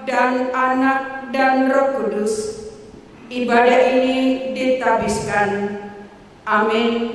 dan Anak, dan Roh Kudus. Ibadah ini ditabiskan. Amin.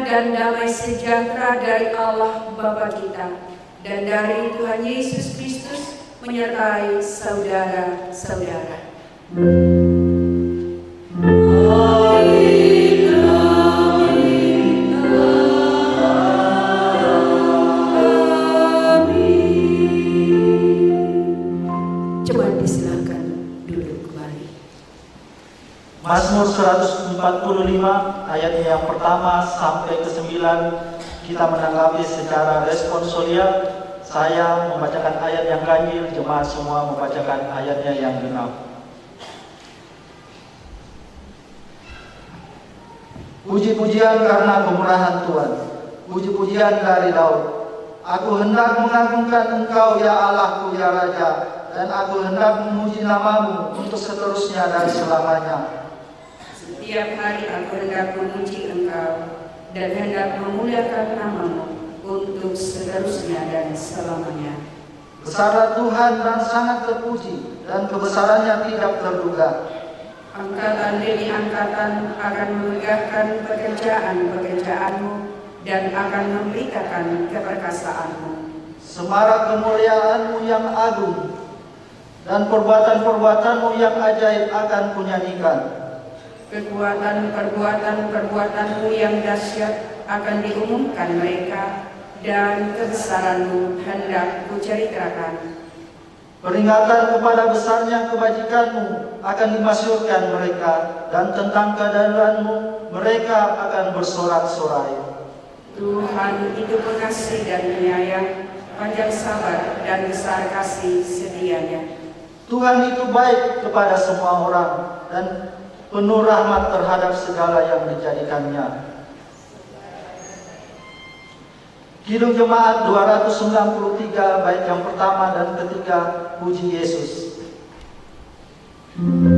Dan damai sejahtera dari Allah Bapa kita dan dari Tuhan Yesus Kristus menyertai saudara-saudara. Coba disilakan duduk kembali. Mazmur 145 ayatnya yang pertama sampai ke-9 kita menanggapi secara responsoria. Saya membacakan ayat yang ganjil, jemaat semua membacakan ayatnya yang genap. Puji-pujian karena kemurahan Tuhan, puji-pujian dari Daud. Aku hendak mengagungkan Engkau ya Allahku ya Raja, dan aku hendak memuji namamu untuk seterusnya dan selamanya. Setiap hari aku hendak memuji Engkau dan hendak memuliakan namamu untuk seterusnya dan selamanya. Besarlah Tuhan dan sangat terpuji, dan kebesarannya tidak terduga. Angkatan demi angkatan akan memegahkan pekerjaan-pekerjaanmu dan akan memberitakan keperkasaanmu. Semarak kemuliaanmu yang agung, dan perbuatan-perbuatanmu yang ajaib akan kunyanyikan. Perbuatan-perbuatanmu yang dahsyat akan diumumkan mereka, dan kebesaranmu hendak kuceritakan. Peringatan kepada besarnya kebajikanmu akan dimasyhurkan mereka, dan tentang keadilanmu mereka akan bersorak-sorai. Tuhan itu pengasih dan penyayang, panjang sabar dan besar kasih setianya. Tuhan itu baik kepada semua orang, dan penuh rahmat terhadap segala yang dijadikannya. Kidung Jemaat 293 bait yang pertama dan ketiga, puji Yesus. Lalu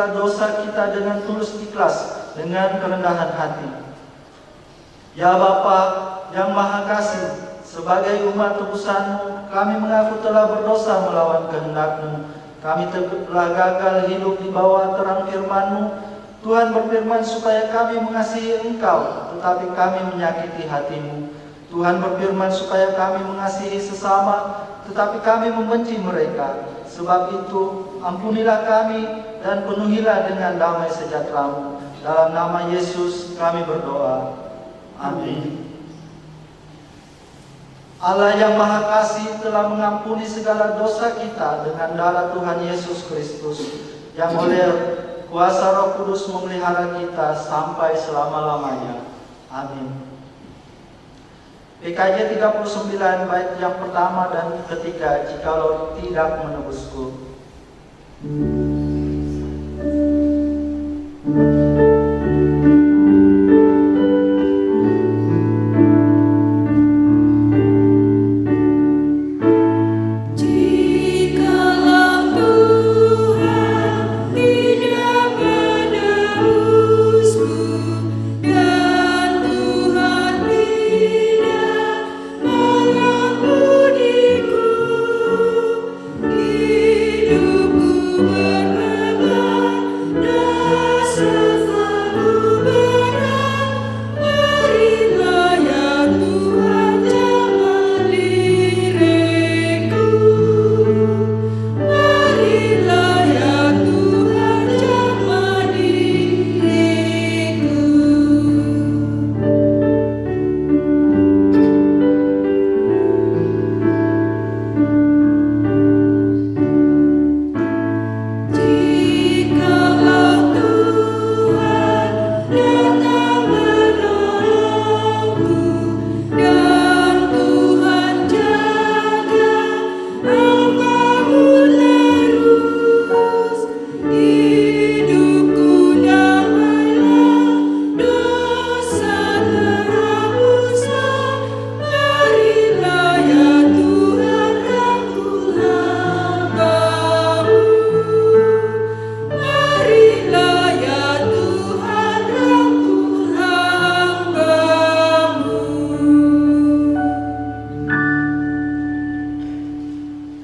segala dosa kita dengan tulus ikhlas, dengan kerendahan hati. Ya Bapa yang Maha Kasih, sebagai umat tebusan-Mu, kami mengaku telah berdosa melawan kehendak-Mu. Kami telah gagal hidup di bawah terang firman-Mu. Tuhan berfirman supaya kami mengasihi Engkau, tetapi kami menyakiti hati-Mu. Tuhan berfirman supaya kami mengasihi sesama, tetapi kami membenci mereka. Sebab itu, ampunilah kami dan penuhilah dengan damai sejahtera-Mu. Dalam nama Yesus kami berdoa. Amin. Allah yang Maha Kasih telah mengampuni segala dosa kita dengan darah Tuhan Yesus Kristus, yang oleh kuasa Roh Kudus memelihara kita sampai selama-lamanya. Amin. PKJ 39 bait yang pertama dan ketiga, jikalau tidak menebusku.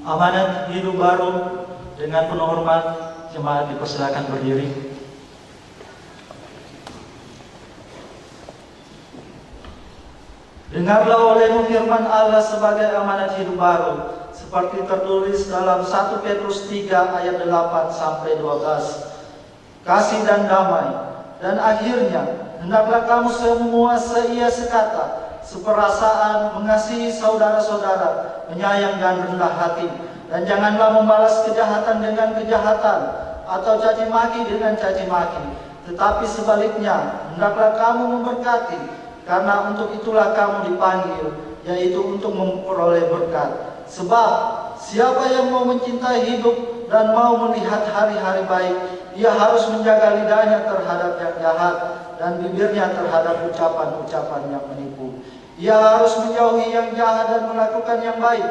Amanat hidup baru, dengan penuh hormat jemaat dipersilakan berdiri. Dengarlah olehmu firman Allah sebagai amanat hidup baru, seperti tertulis dalam 1 Petrus 3 ayat 8 sampai 12. Kasih dan damai, dan akhirnya hendaklah kamu semua seia sekata, seperasaan, mengasihi saudara-saudara, penyayang dan rendah hati, dan janganlah membalas kejahatan dengan kejahatan atau caci maki dengan caci maki, tetapi sebaliknya hendaklah kamu memberkati, karena untuk itulah kamu dipanggil, yaitu untuk memperoleh berkat. Sebab siapa yang mau mencintai hidup dan mau melihat hari-hari baik, ia harus menjaga lidahnya terhadap yang jahat dan bibirnya terhadap ucapan-ucapan yang menipu. Ia harus menjauhi yang jahat dan melakukan yang baik.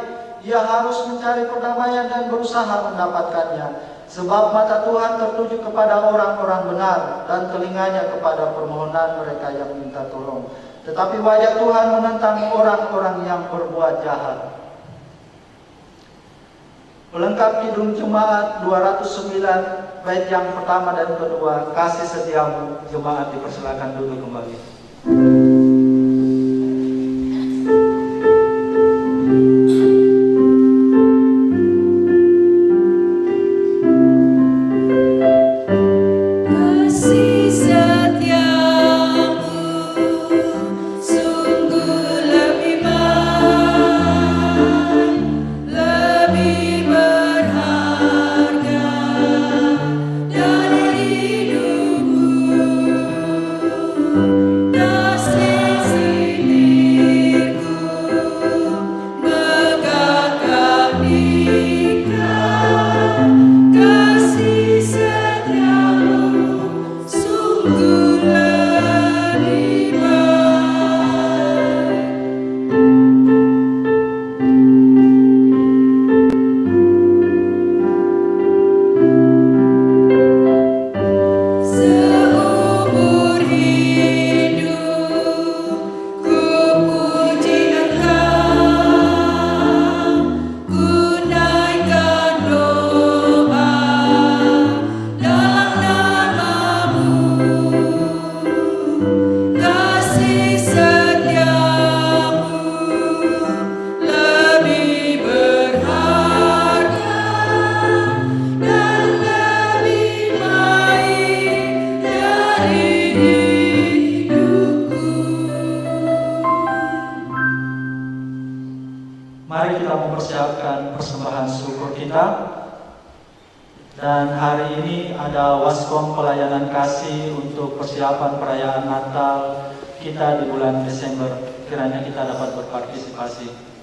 Ia harus mencari perdamaian dan berusaha mendapatkannya. Sebab mata Tuhan tertuju kepada orang-orang benar dan telinganya kepada permohonan mereka yang minta tolong. Tetapi wajah Tuhan menentang orang-orang yang berbuat jahat. Pelengkap Kidung Jemaat 209 bait yang pertama dan kedua, kasih setiamu. Jemaat dipersilakan duduk kembali. So mempersiapkan persembahan syukur kita. Dan hari ini ada waskom pelayanan kasih untuk persiapan perayaan Natal kita di bulan Desember. Kiranya kita dapat berpartisipasi.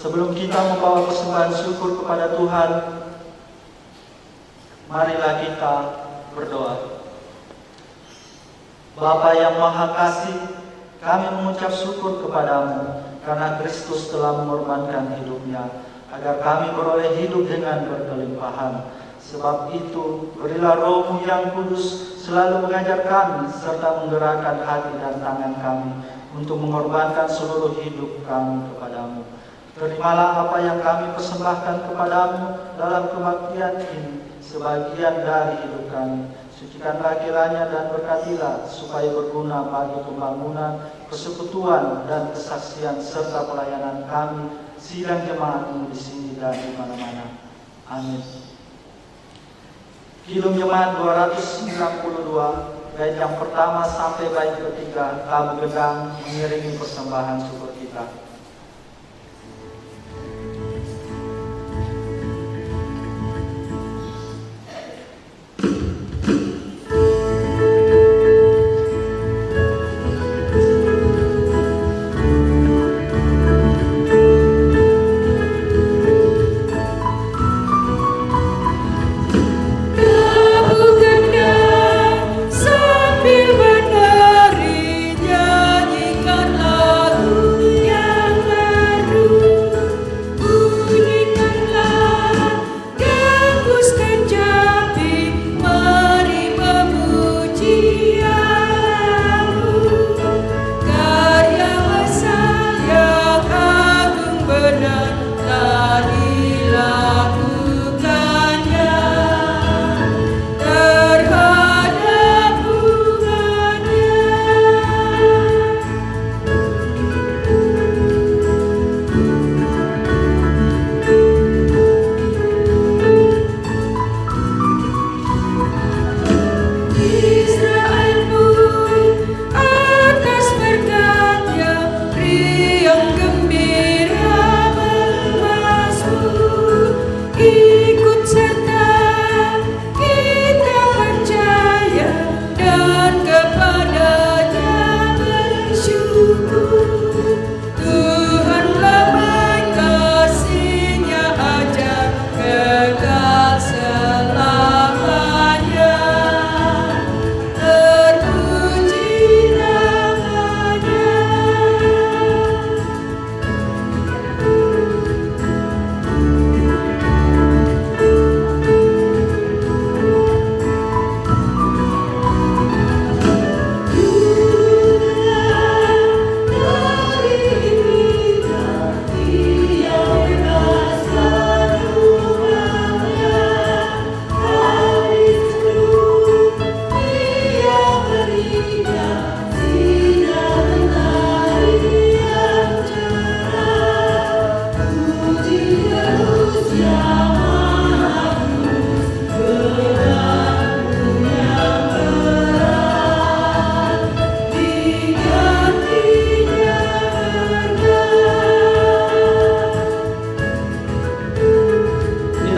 Sebelum kita membawa persembahan syukur kepada Tuhan, marilah kita berdoa. Bapa yang Maha Kasih, kami mengucap syukur kepadamu karena Kristus telah mengorbankan hidupnya agar kami beroleh hidup dengan berkelimpahan. Sebab itu, berilah Roh-Mu yang kudus selalu mengajar kami serta menggerakkan hati dan tangan kami untuk mengorbankan seluruh hidup kami kepadamu. Terimalah apa yang kami persembahkan kepadamu dalam kebaktian ini sebagian dari hidup kami. Sucikanlah kiranya dan berkatilah supaya berguna bagi pembangunan, persekutuan dan kesaksian serta pelayanan kami sidang jemaat-Mu di sini dan di mana-mana. Amin. Kidung Jemaat 292 bait yang pertama sampai bait ketiga, tabu gedang mengiringi persembahan syukur kita.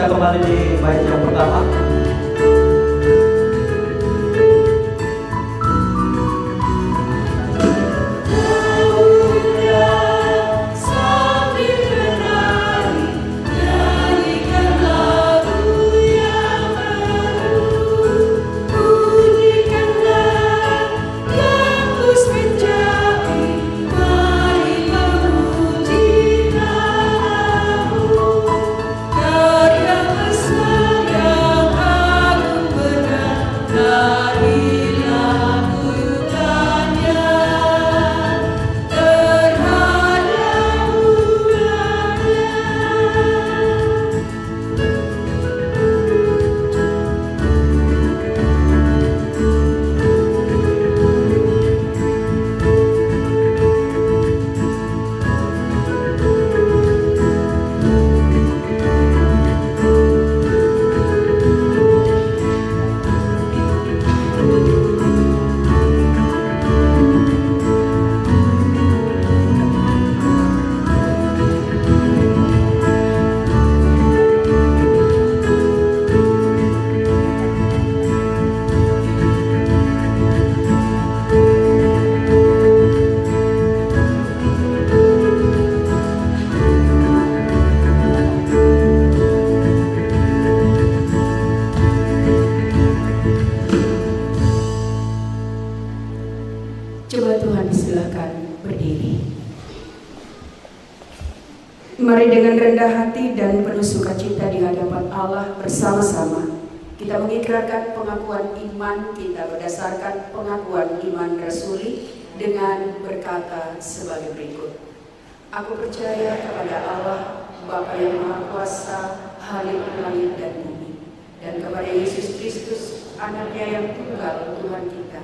Kembali di bait yang pertama. Karya besar yang Mari dengan rendah hati dan penuh sukacita di hadapan Allah bersama-sama kita mengikrarkan pengakuan iman kita berdasarkan pengakuan iman rasuli dengan berkata sebagai berikut. Aku percaya kepada Allah, Bapa yang Maha Kuasa, Halik langit dan bumi, dan kepada Yesus Kristus, Anaknya yang tunggal Tuhan kita,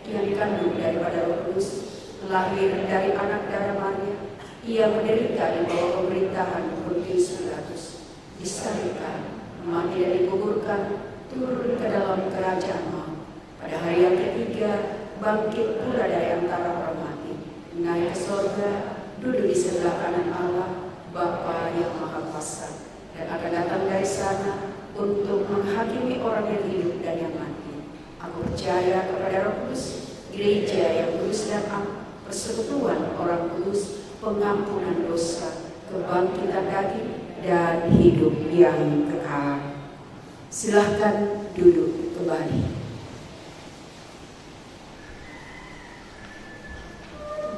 yang dikandung daripada Roh Kudus, lahir dari anak darah Maria. Ia menderita di bawah pemerintahan Pontius Pilatus, disalibkan, mati dan dikuburkan, turun ke dalam kerajaan maut. Pada hari yang ketiga, bangkit pula dari antara orang mati, naik ke surga, duduk di sebelah kanan Allah, Bapa yang Maha Kuasa, dan akan datang dari sana untuk menghakimi orang yang hidup dan yang mati. Aku percaya kepada Roh Kudus, gereja yang kudus dan am, persekutuan orang kudus, pengampunan dosa, kebangkitan daging, dan hidup yang kekal. Silahkan duduk kembali.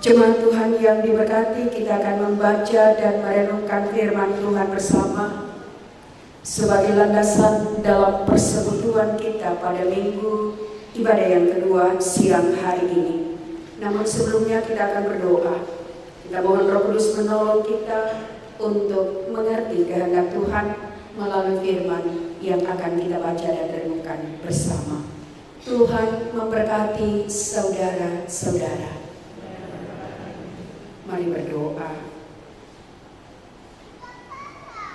Jemaat Tuhan yang diberkati, kita akan membaca dan merenungkan firman Tuhan bersama sebagai landasan dalam persekutuan kita pada minggu ibadah yang kedua siang hari ini. Namun sebelumnya kita akan berdoa. Kita mohon Roh Kudus menolong kita untuk mengerti kehendak Tuhan melalui firman yang akan kita baca dan renungkan bersama. Tuhan memberkati saudara-saudara. Mari berdoa.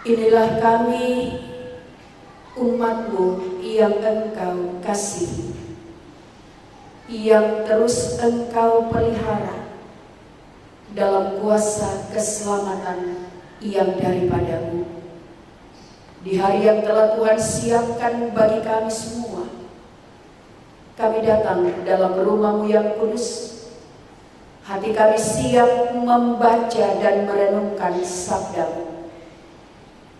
Inilah kami, umat-Mu yang Engkau kasihi, yang terus Engkau pelihara dalam kuasa keselamatan yang daripada-Mu. Di hari yang telah Tuhan siapkan bagi kami semua, kami datang dalam rumah-Mu yang kudus. Hati kami siap membaca dan merenungkan sabda-Mu.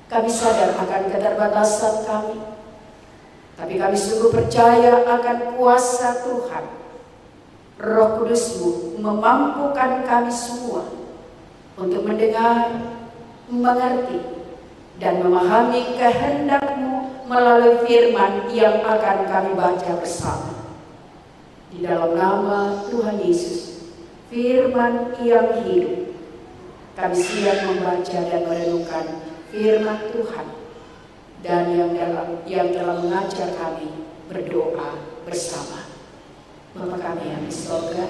Kami sadar akan keterbatasan kami, tapi kami sungguh percaya akan kuasa Tuhan. Roh Kudus-Mu memampukan kami semua untuk mendengar, mengerti, dan memahami kehendak-Mu melalui firman yang akan kami baca bersama. Di dalam nama Tuhan Yesus, firman yang hidup, kami siap membaca dan merenungkan firman Tuhan, dan yang telah mengajar kami berdoa bersama. Bapa kami yang di surga,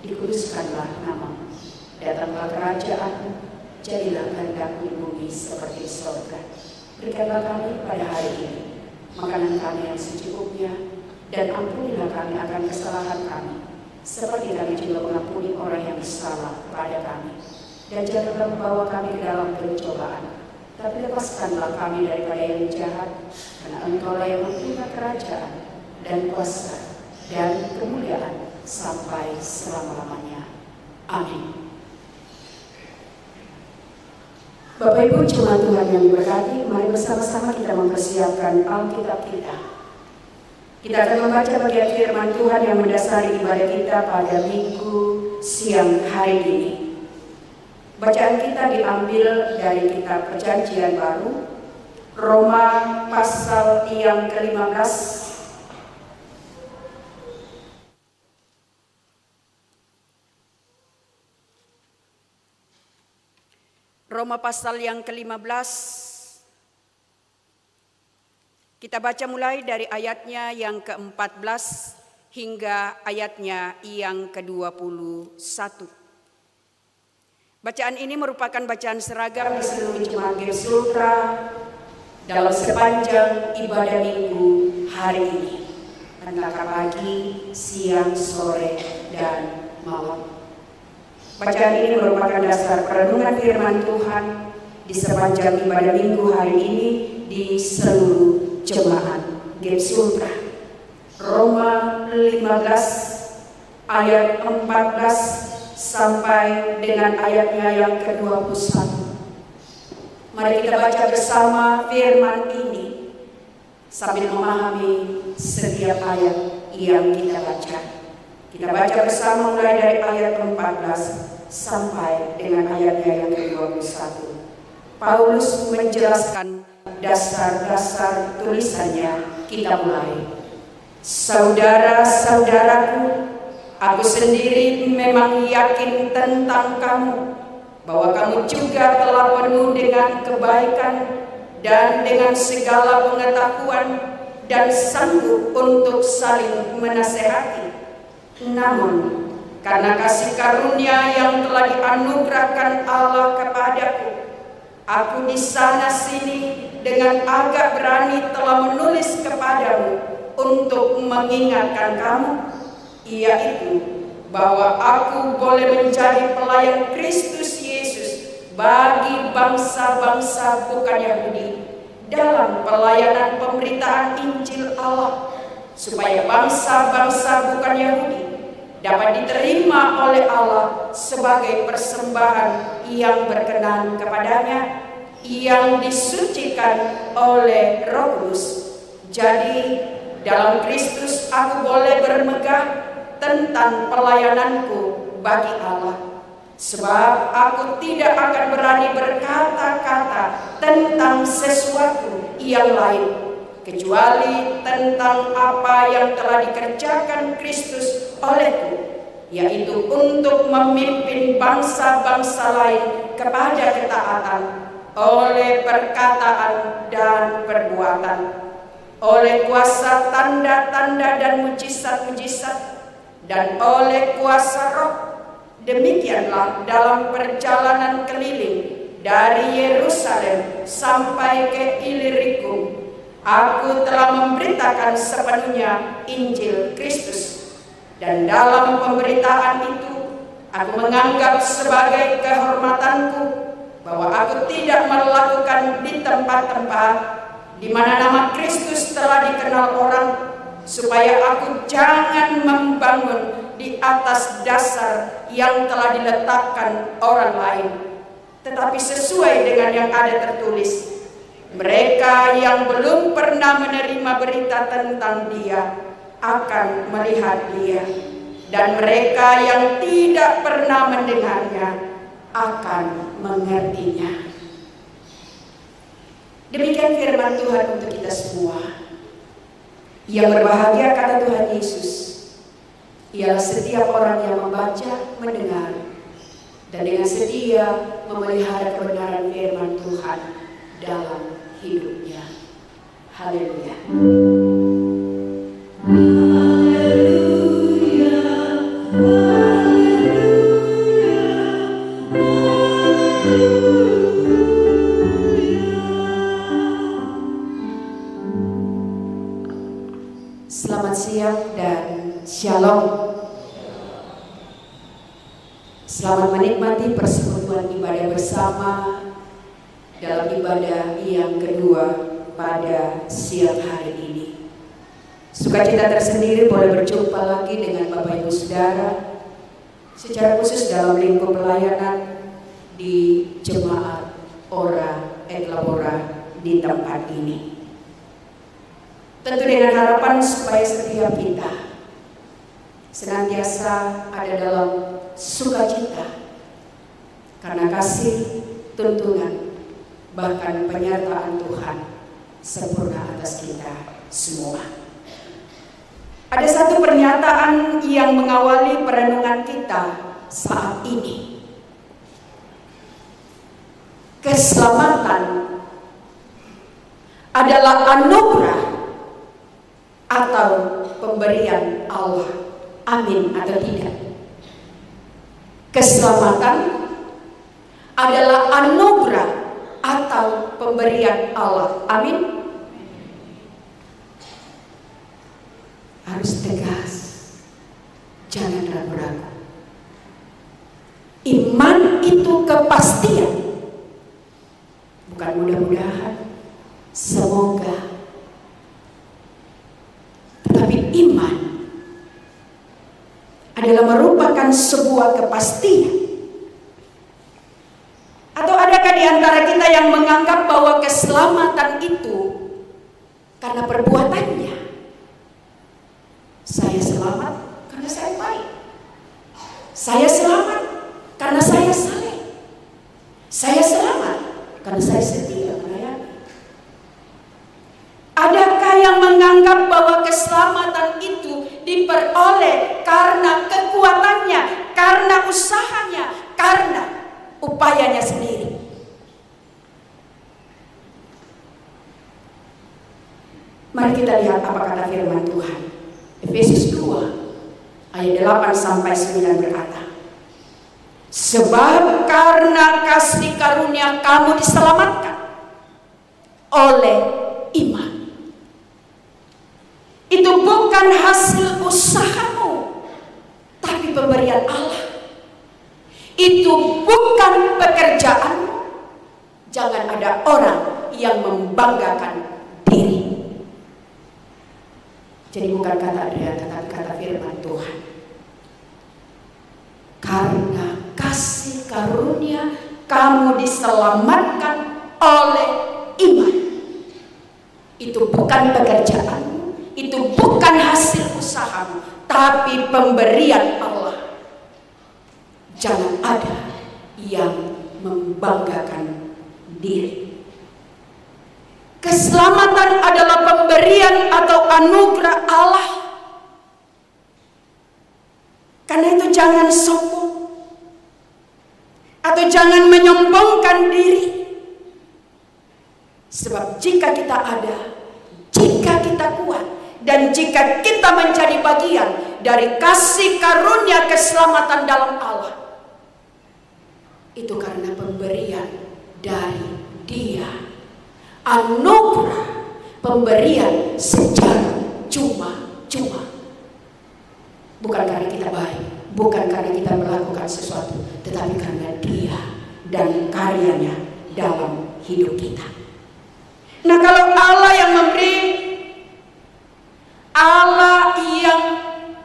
dikuduskanlah nama-Mu. Datanglah kerajaan-Mu, jadilah kehendak-Mu di bumi seperti di surga. Berikanlah kami pada hari ini makanan kami yang secukupnya, dan ampunilah kami akan kesalahan kami, seperti kami juga mengampuni orang yang bersalah kepada kami. Dan janganlah membawa kami ke dalam pencobaan, tapi lepaskanlah kami daripada yang jahat, karena Engkau-lah yang mempunyai kerajaan dan kuasa dan kemuliaan sampai selama-lamanya. Amin. Bapak Ibu jemaat Tuhan yang diberkati, mari bersama-sama kita mempersiapkan Alkitab kita. Kita akan membaca bagian firman Tuhan yang mendasari ibadah kita pada minggu siang hari ini. Bacaan kita diambil dari kitab Perjanjian Baru, Roma pasal yang ke-15. Roma pasal yang ke-15. Kita baca mulai dari ayatnya yang ke-14 hingga ayatnya yang ke-21. Bacaan ini merupakan bacaan seragam di seluruh jemaat GEMS Sultra dalam sepanjang ibadah minggu hari ini, antara pagi, siang, sore, dan malam. Bacaan ini merupakan dasar perenungan firman Tuhan di sepanjang ibadah minggu hari ini di seluruh jemaat GEMS Sultra. Roma 15 ayat 14 sampai dengan ayatnya yang ke-21. Mari kita baca bersama firman ini sambil memahami setiap ayat yang kita baca. Kita baca bersama mulai dari ayat 14 sampai dengan ayatnya yang ke-21. Paulus menjelaskan dasar-dasar tulisannya. Kita mulai. Saudara-saudaraku, aku sendiri memang yakin tentang kamu, bahwa kamu juga telah penuh dengan kebaikan dan dengan segala pengetahuan dan sanggup untuk saling menasehati. Namun, karena kasih karunia yang telah dianugerahkan Allah kepadaku, aku di sana sini dengan agak berani telah menulis kepadamu untuk mengingatkan kamu, yaitu bahwa aku boleh menjadi pelayan Kristus Yesus bagi bangsa-bangsa bukan Yahudi dalam pelayanan pemberitaan Injil Allah, supaya bangsa-bangsa bukan Yahudi dapat diterima oleh Allah sebagai persembahan yang berkenan kepadanya, yang disucikan oleh Roh Kudus. Jadi dalam Kristus aku boleh bermegah tentang pelayananku bagi Allah, sebab aku tidak akan berani berkata-kata tentang sesuatu yang lain kecuali tentang apa yang telah dikerjakan Kristus olehku, yaitu untuk memimpin bangsa-bangsa lain kepada ketaatan oleh perkataan dan perbuatan, oleh kuasa tanda-tanda dan mujizat-mujizat, dan oleh kuasa Roh. Demikianlah dalam perjalanan keliling dari Yerusalem sampai ke Ilirikum, aku telah memberitakan sepenuhnya Injil Kristus. Dan dalam pemberitaan itu, aku menganggap sebagai kehormatanku bahwa aku tidak melakukan di tempat-tempat di mana nama Kristus telah dikenal orang, supaya aku jangan membangun di atas dasar yang telah diletakkan orang lain, tetapi sesuai dengan yang ada tertulis, mereka yang belum pernah menerima berita tentang Dia akan melihat Dia, dan mereka yang tidak pernah mendengarnya akan mengertinya. Demikian firman Tuhan untuk kita semua. Yang berbahagia, kata Tuhan Yesus, ialah setiap orang yang membaca, mendengar, dan dengan setia memelihara kebenaran firman Tuhan dalam hidupnya. Haleluya. Selamat siang dan shalom. Selamat menikmati persekutuan ibadah bersama dalam ibadah yang kedua pada siang hari ini. Sukacita tersendiri boleh berjumpa lagi dengan Bapak Ibu Saudara, secara khusus dalam lingkup pelayanan di Jemaat Ora et Labora di tempat ini. Tentu dengan harapan supaya setiap kita senantiasa ada dalam sukacita, karena kasih, tuntunan, bahkan penyertaan Tuhan sempurna atas kita semua. Ada satu pernyataan yang mengawali perenungan kita saat ini. Keselamatan adalah anugerah atau pemberian Allah. Amin atau tidak? Keselamatan adalah anugerah atau pemberian Allah. Amin. Harus tegas, jangan ragu-ragu. Iman itu kepastian, bukan mudah-mudahan, semoga. Tetapi iman adalah merupakan sebuah kepastian. Atau adakah di antara kita yang menganggap bahwa keselamatan itu karena perbuatannya? Saya selamat karena saya baik. Saya selamat karena saya saleh. Saya selamat karena saya setia melayani. Adakah yang menganggap bahwa keselamatan itu diperoleh karena kekuatannya, karena usahanya, karena upayanya sendiri? Mari kita lihat apa kata firman Tuhan. Efesus 2 ayat 8 sampai 9 berkata, sebab karena kasih karunia kamu diselamatkan oleh iman. Itu bukan hasil usahamu, tapi pemberian Allah. Itu bukan pekerjaanmu. Jangan ada orang yang membanggakan diri. Jadi bukan kata dia, tetapi kata firman Tuhan. Karena kasih karunia kamu diselamatkan oleh iman. Itu bukan pekerjaanmu, itu bukan hasil usahamu, tapi pemberian Allah. Jangan ada yang membanggakan diri. Keselamatan adalah pemberian atau anugerah Allah. Karena itu jangan sombong atau jangan menyombongkan diri. Sebab jika kita ada, jika kita kuat, dan jika kita menjadi bagian dari kasih karunia keselamatan dalam Allah, itu karena pemberian dari Dia. Anugerah, pemberian secara cuma-cuma. Bukan karena kita baik, bukan karena kita melakukan sesuatu, tetapi karena Dia dan karyanya dalam hidup kita. Nah, kalau Allah yang memberi, Allah yang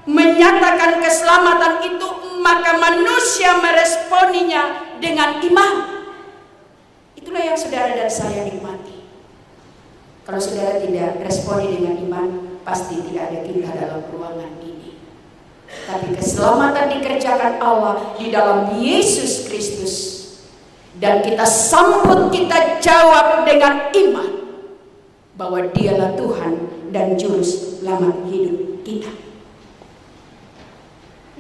menyatakan keselamatan itu, maka manusia meresponinya dengan iman. Itulah yang saudara dan saya nikmati. Kalau saudara tidak responi dengan iman, pasti tidak ada kita dalam ruangan ini. Tapi keselamatan dikerjakan Allah di dalam Yesus Kristus. Dan kita sambut, kita jawab dengan iman bahwa Dialah Tuhan dan Juru Selamat hidup kita.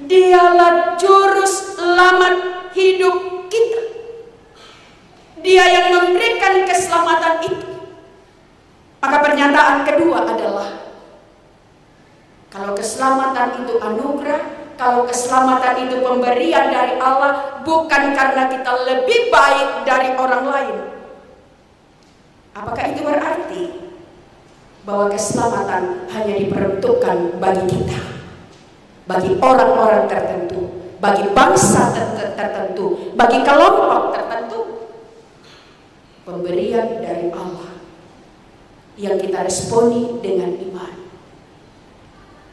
Dialah Juru Selamat hidup kita. Dia yang memberikan keselamatan itu. Maka pernyataan kedua adalah, kalau keselamatan itu anugerah, kalau keselamatan itu pemberian dari Allah, bukan karena kita lebih baik dari orang lain. Apakah itu berarti bahwa keselamatan hanya diperuntukkan bagi kita, bagi orang-orang tertentu, bagi bangsa tertentu, bagi kelompok tertentu? Pemberian dari Allah yang kita responi dengan iman.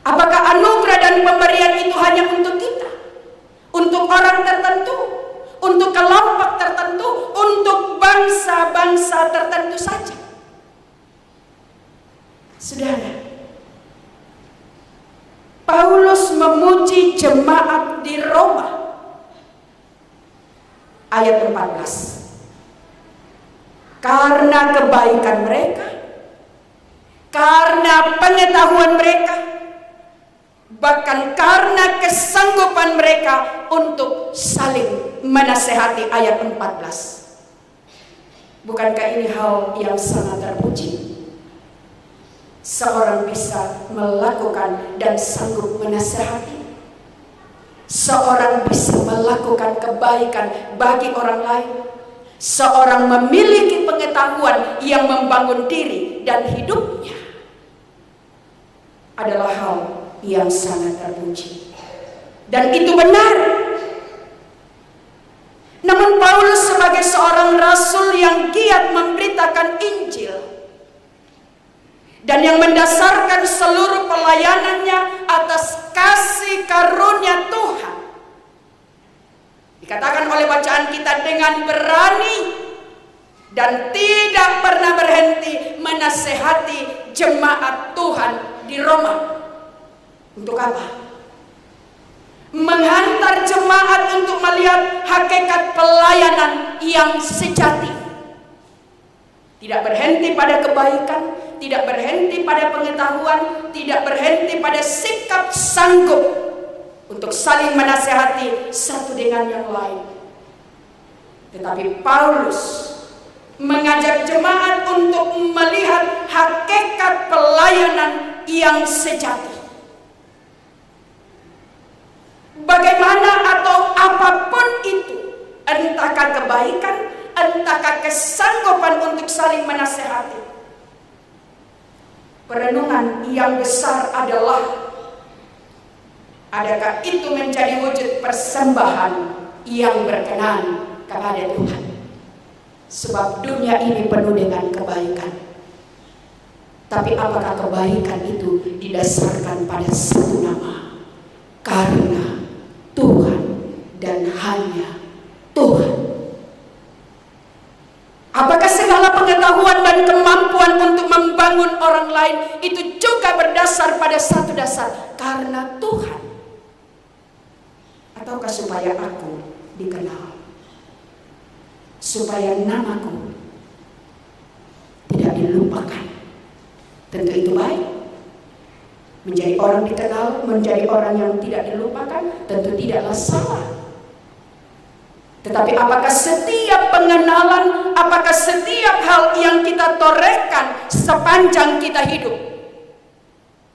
Apakah anugerah dan pemberian itu hanya untuk kita, untuk orang tertentu, untuk kelompok tertentu, untuk bangsa-bangsa tertentu saja? Saudara, Paulus memuji jemaat di Roma ayat 14. Karena kebaikan mereka, karena pengetahuan mereka, bahkan karena kesanggupan mereka untuk saling menasehati, ayat 14. Bukankah ini hal yang sangat terpuji? Seorang bisa melakukan dan sanggup menasehati. Seorang bisa melakukan kebaikan bagi orang lain. Seorang memiliki pengetahuan yang membangun diri dan hidupnya. Adalah hal yang sangat terpuji. Dan itu benar. Namun Paulus sebagai seorang rasul yang giat memberitakan Injil dan yang mendasarkan seluruh pelayanannya atas kasih karunia Tuhan, dikatakan oleh bacaan kita, dengan berani dan tidak pernah berhenti menasehati jemaat Tuhan di Roma. Untuk apa? Menghantar jemaat untuk melihat hakikat pelayanan yang sejati. Tidak berhenti pada kebaikan, tidak berhenti pada pengetahuan, tidak berhenti pada sikap sanggup untuk saling menasehati satu dengan yang lain. Tetapi Paulus mengajak jemaat untuk melihat hakikat pelayanan yang sejati. Bagaimana atau apapun itu, entahkah kebaikan, entahkah kesanggupan untuk saling menasehati. Perenungan yang besar adalah, adakah itu menjadi wujud persembahan yang berkenan kepada Tuhan? Sebab dunia ini penuh dengan kebaikan. Tapi apakah kebaikan itu didasarkan pada satu nama? Karena Tuhan dan hanya Tuhan. Apakah segala pengetahuan dan kemampuan untuk membangun orang lain itu juga berdasar pada satu dasar? Karena Tuhan. Ataukah supaya aku dikenal? Supaya namaku tidak dilupakan? Tentu itu baik. Menjadi orang dikenal, menjadi orang yang tidak dilupakan, tentu tidaklah salah. Tetapi apakah setiap pengenalan, apakah setiap hal yang kita torehkan sepanjang kita hidup,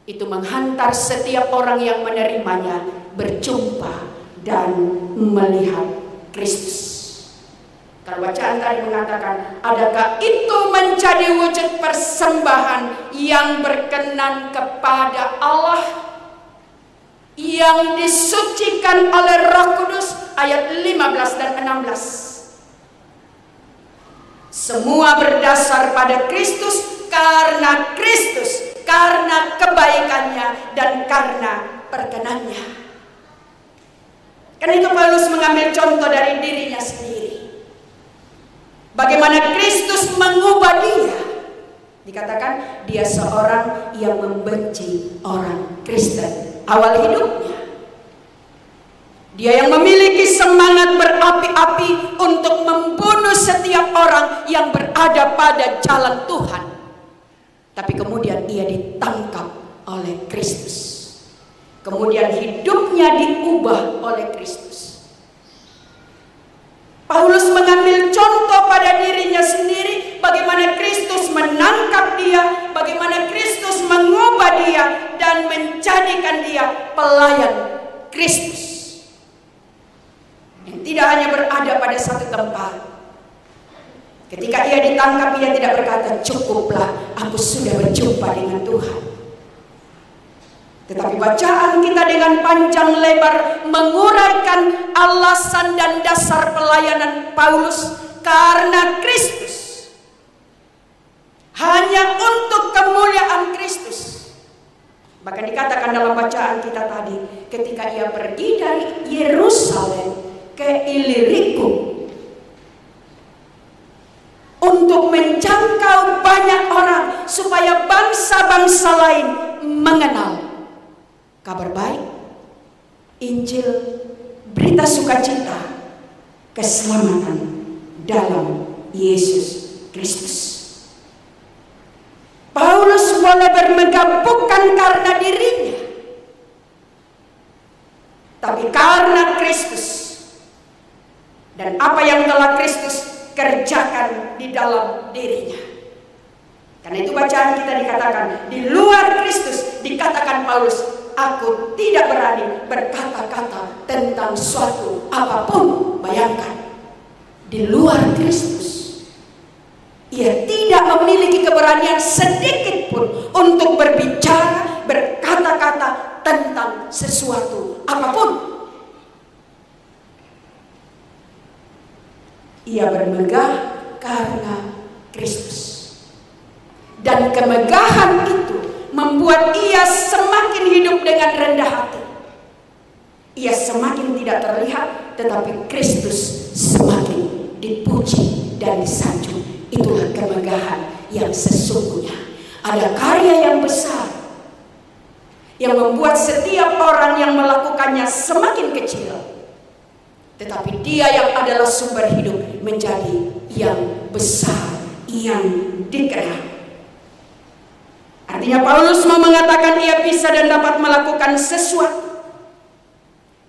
itu menghantar setiap orang yang menerimanya berjumpa dan melihat Kristus? Kalau bacaan tadi mengatakan, adakah itu menjadi wujud persembahan yang berkenan kepada Allah, yang disucikan oleh Roh Kudus? Ayat 15 dan 16. Semua berdasar pada Kristus, karena Kristus, karena kebaikannya, dan karena perkenannya. Karena itu Paulus mengambil contoh dari dirinya sendiri. Bagaimana Kristus mengubah dia. Dikatakan dia seorang yang membenci orang Kristen awal hidupnya. Dia yang memiliki semangat berapi-api untuk membunuh setiap orang yang berada pada jalan Tuhan. Tapi kemudian ia ditangkap oleh Kristus. Kemudian hidupnya diubah oleh Kristus. Paulus mengambil contoh pada dirinya sendiri, bagaimana Kristus menangkap dia, bagaimana Kristus mengubah dia dan menjadikan dia pelayan Kristus. Yang tidak hanya berada pada satu tempat. Ketika ia ditangkap, ia tidak berkata, cukuplah, aku sudah berjumpa dengan Tuhan. Tetapi bacaan kita dengan panjang lebar menguraikan alasan dan dasar pelayanan Paulus karena Kristus. Hanya untuk kemuliaan Kristus. Bahkan dikatakan dalam bacaan kita tadi, ketika ia pergi dari Yerusalem ke Ilirikum untuk menjangkau banyak orang supaya bangsa-bangsa lain mengenal kabar baik, Injil, berita sukacita, keselamatan dalam Yesus Kristus. Paulus boleh bermegah bukan karena dirinya, tapi karena Kristus dan apa yang telah Kristus kerjakan di dalam dirinya. Karena itu bacaan kita dikatakan, di luar Kristus, dikatakan Paulus, aku tidak berani berkata-kata tentang suatu apapun. Bayangkan, di luar Kristus, ia tidak memiliki keberanian sedikit pun untuk berbicara, berkata-kata tentang sesuatu apapun. Ia bermegah karena Kristus. Dan kemegahan itu membuat ia semakin hidup dengan rendah hati. Ia semakin tidak terlihat, tetapi Kristus semakin dipuji dan disanjung. Itulah kemegahan yang sesungguhnya. Ada karya yang besar yang membuat setiap orang yang melakukannya semakin kecil, tetapi dia yang adalah sumber hidup menjadi yang besar, yang dikerah. Artinya Paulus mau mengatakan ia bisa dan dapat melakukan sesuatu,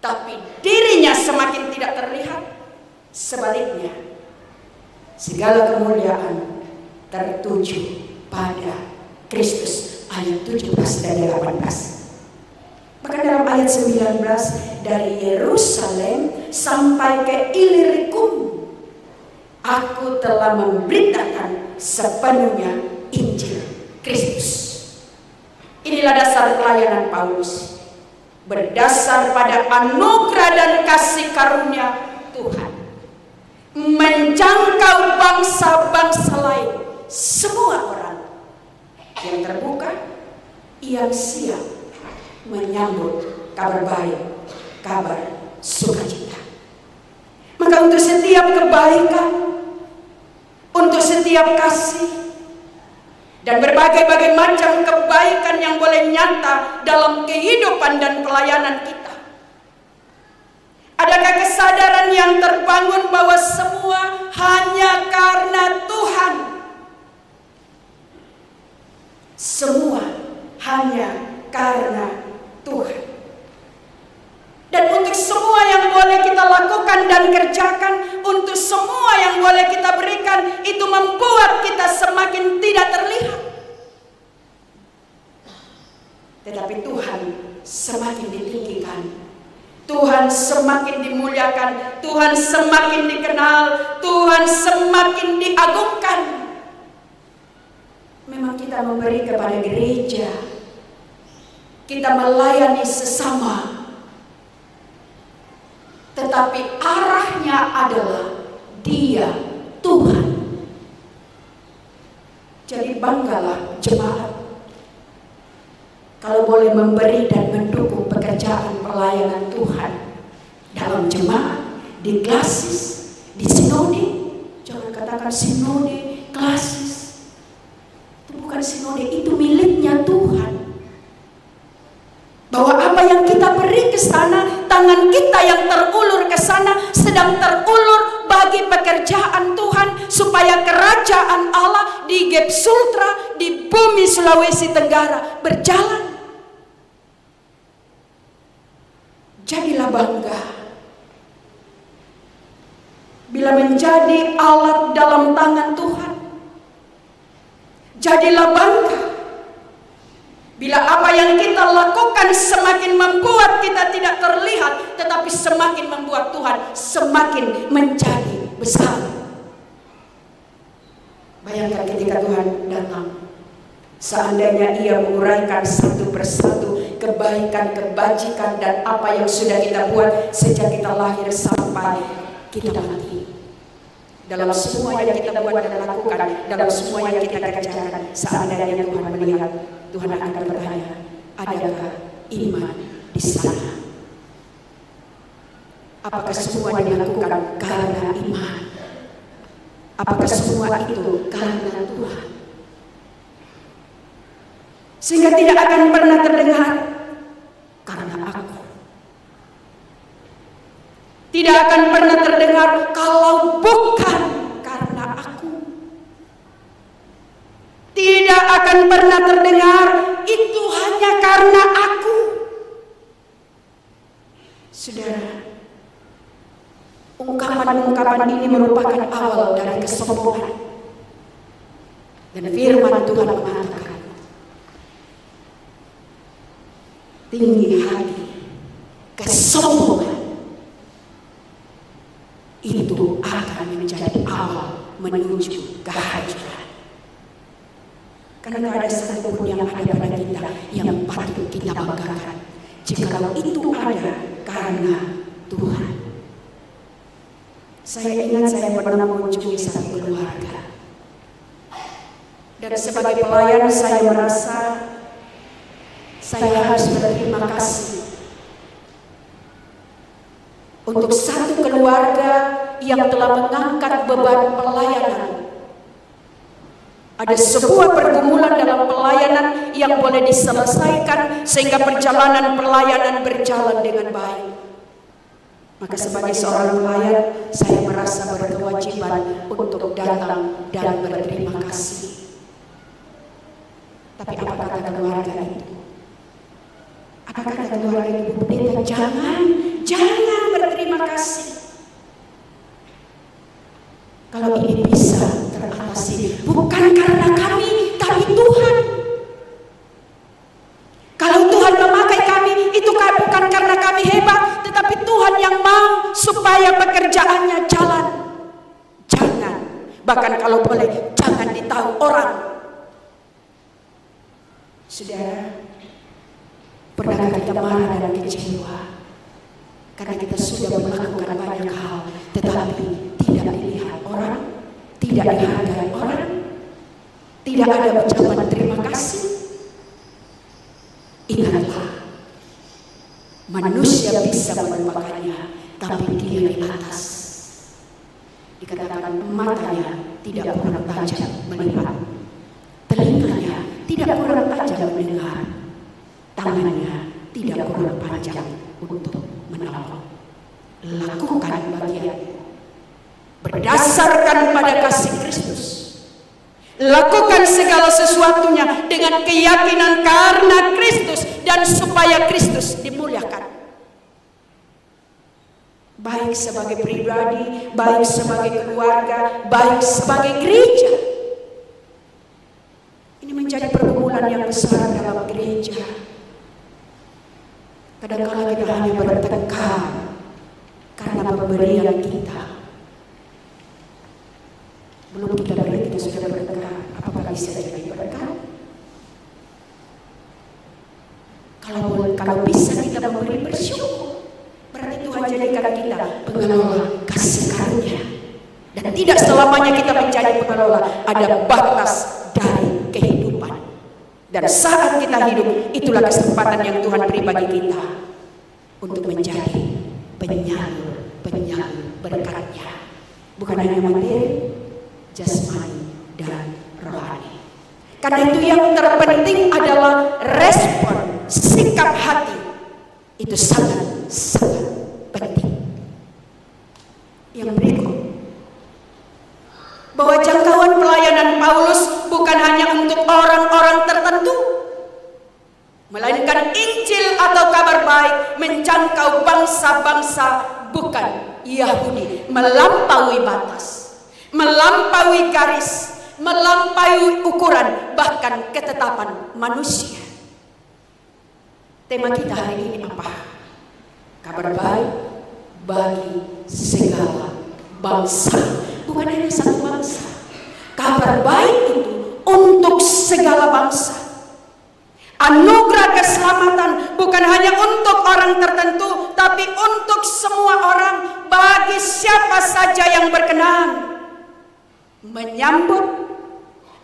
tapi dirinya semakin tidak terlihat. Sebaliknya, segala kemuliaan tertuju pada Kristus. Ayat 17 dan 18. Maka dalam ayat 19, dari Yerusalem sampai ke Ilirikum, aku telah memberitakan sepenuhnya Injil Kristus. Inilah dasar pelayanan Paulus, berdasar pada anugerah dan kasih karunia Tuhan, menjangkau bangsa-bangsa lain, semua orang yang terbuka, yang siap menyambut kabar baik, kabar sukacita. Maka untuk setiap kebaikan, untuk setiap kasih, dan berbagai-bagai macam kebaikan yang boleh nyata dalam kehidupan dan pelayanan kita, adakah kesadaran yang terbangun bahwa semua hanya karena Tuhan? Semua hanya karena Tuhan. Dan untuk semua yang boleh kita lakukan dan kerjakan, untuk semua yang boleh kita berikan, itu membuat kita semakin tidak terlihat. Tetapi Tuhan semakin ditinggikan, Tuhan semakin dimuliakan, Tuhan semakin dikenal, Tuhan semakin diagungkan. Memang kita memberi kepada gereja, kita melayani sesama, tetapi arahnya adalah Dia, Tuhan. Jadi banggalah jemaat kalau boleh memberi dan mendukung pekerjaan pelayanan Tuhan dalam jemaat, di klasis, di sinode. Jangan katakan sinode, klasis. Itu bukan sinode, itu miliknya Tuhan. Bahwa apa yang kita beri ke sana, tangan kita yang terulur ke sana sedang terulur bagi pekerjaan Tuhan, supaya kerajaan Allah di Gap Sultra, di bumi Sulawesi Tenggara berjalan. Jadilah bangga bila menjadi alat dalam tangan Tuhan. Jadilah bangga bila apa yang kita lakukan semakin membuat kita tidak terlihat, tetapi semakin membuat Tuhan semakin menjadi besar. Bayangkan ketika Tuhan datang, seandainya Ia menguraikan satu persatu kebaikan, kebajikan, dan apa yang sudah kita buat sejak kita lahir sampai kita mati. Dalam semua yang kita buat dan lakukan, dalam semua yang kita kerjakan, seandainya Tuhan melihat, Tuhan akan bertanya, adakah iman di sana? Apakah semua dilakukan karena iman? Apakah semua itu karena Tuhan? Sehingga tidak akan pernah terdengar karena aku. Tidak akan pernah terdengar kalau bukan karena aku. Tidak akan pernah terdengar itu hanya karena aku. Saudara, ungkapan-ungkapan ini merupakan awal dari kesombongan. Dan firman Tuhan mengatakan, tinggi hati, kesombongan itu akan menjadi awal menuju kehancuran. Karena ada satu pun yang ada pada kita yang patut kita banggakan, jikalau itu ada karena Tuhan. Saya ingat saya pernah mengunjungi satu keluarga, dan sebagai pelayan saya merasa saya harus berterima kasih untuk satu keluarga yang telah mengangkat beban pelayanan. Ada sebuah pergumulan dalam pelayanan yang boleh diselesaikan sehingga perjalanan pelayanan berjalan dengan baik. Maka sebagai seorang pelayan, saya merasa berkewajiban untuk datang dan berterima kasih. Tapi apa kata keluarga itu? Apa kata keluarga Ibu Pendeta? Jangan berterima kasih. Kalau ini bisa teratasi, bukan karena kami, tapi Tuhan. Kalau Tuhan memakai kami, itu bukan karena kami hebat, tetapi Tuhan yang mau supaya pekerjaannya jalan. Jangan, bahkan kalau boleh, jangan ditahu orang. Saudara, pernahkah kita marah dan kecewa karena kita sudah melakukan banyak hal, tetapi tidak dilihat orang, tidak dihargai orang, tidak ada ucapan terima kasih? Ingatlah, manusia bisa melupakannya, tapi dia di atas. Dikatakan matanya tidak kurang tajam melihat, telinganya tidak kurang tajam mendengar, tangannya tidak kurang panjang untuk menolong. Lakukan bagian berdasarkan pada kasih Kristus. Lakukan segala sesuatunya dengan keyakinan karena Kristus dan supaya Kristus dimuliakan. Baik sebagai pribadi, baik sebagai keluarga, baik sebagai gereja. Ini menjadi pergumulan yang besar dalam gereja. Kadang-kadang kita hanya bertengkar karena pemberian kita. Belum kita beri, kita sudah bertengkar. Apakah bisa jadi berkat? Kalau bisa kita memberi, bersyukur. Berarti Tuhan jadikan kita pengelola kasih karunia. Dan tidak selamanya kita menjadi pengelola. Ada batas dari kehidupan. Dan saat kita hidup, itulah kesempatan yang Tuhan beri bagi kita untuk menjadi penyalur berkatnya. Bukan hanya materi, jasmani dan rohani. Karena itu yang terpenting adalah respon sikap hati. Itu sangat penting. Yang berikut, bahwa jangkauan pelayanan Paulus bukan hanya untuk orang-orang tertentu, melainkan Injil atau kabar baik menjangkau bangsa-bangsa bukan Yahudi, melampaui batas, melampaui garis, melampaui ukuran, bahkan ketetapan manusia. Tema kita hari ini apa? Kabar baik bagi segala bangsa, bukan hanya satu bangsa. Kabar baik itu untuk segala bangsa. Anugerah keselamatan bukan hanya untuk orang tertentu, tapi untuk semua orang, bagi siapa saja yang berkenan menyambut,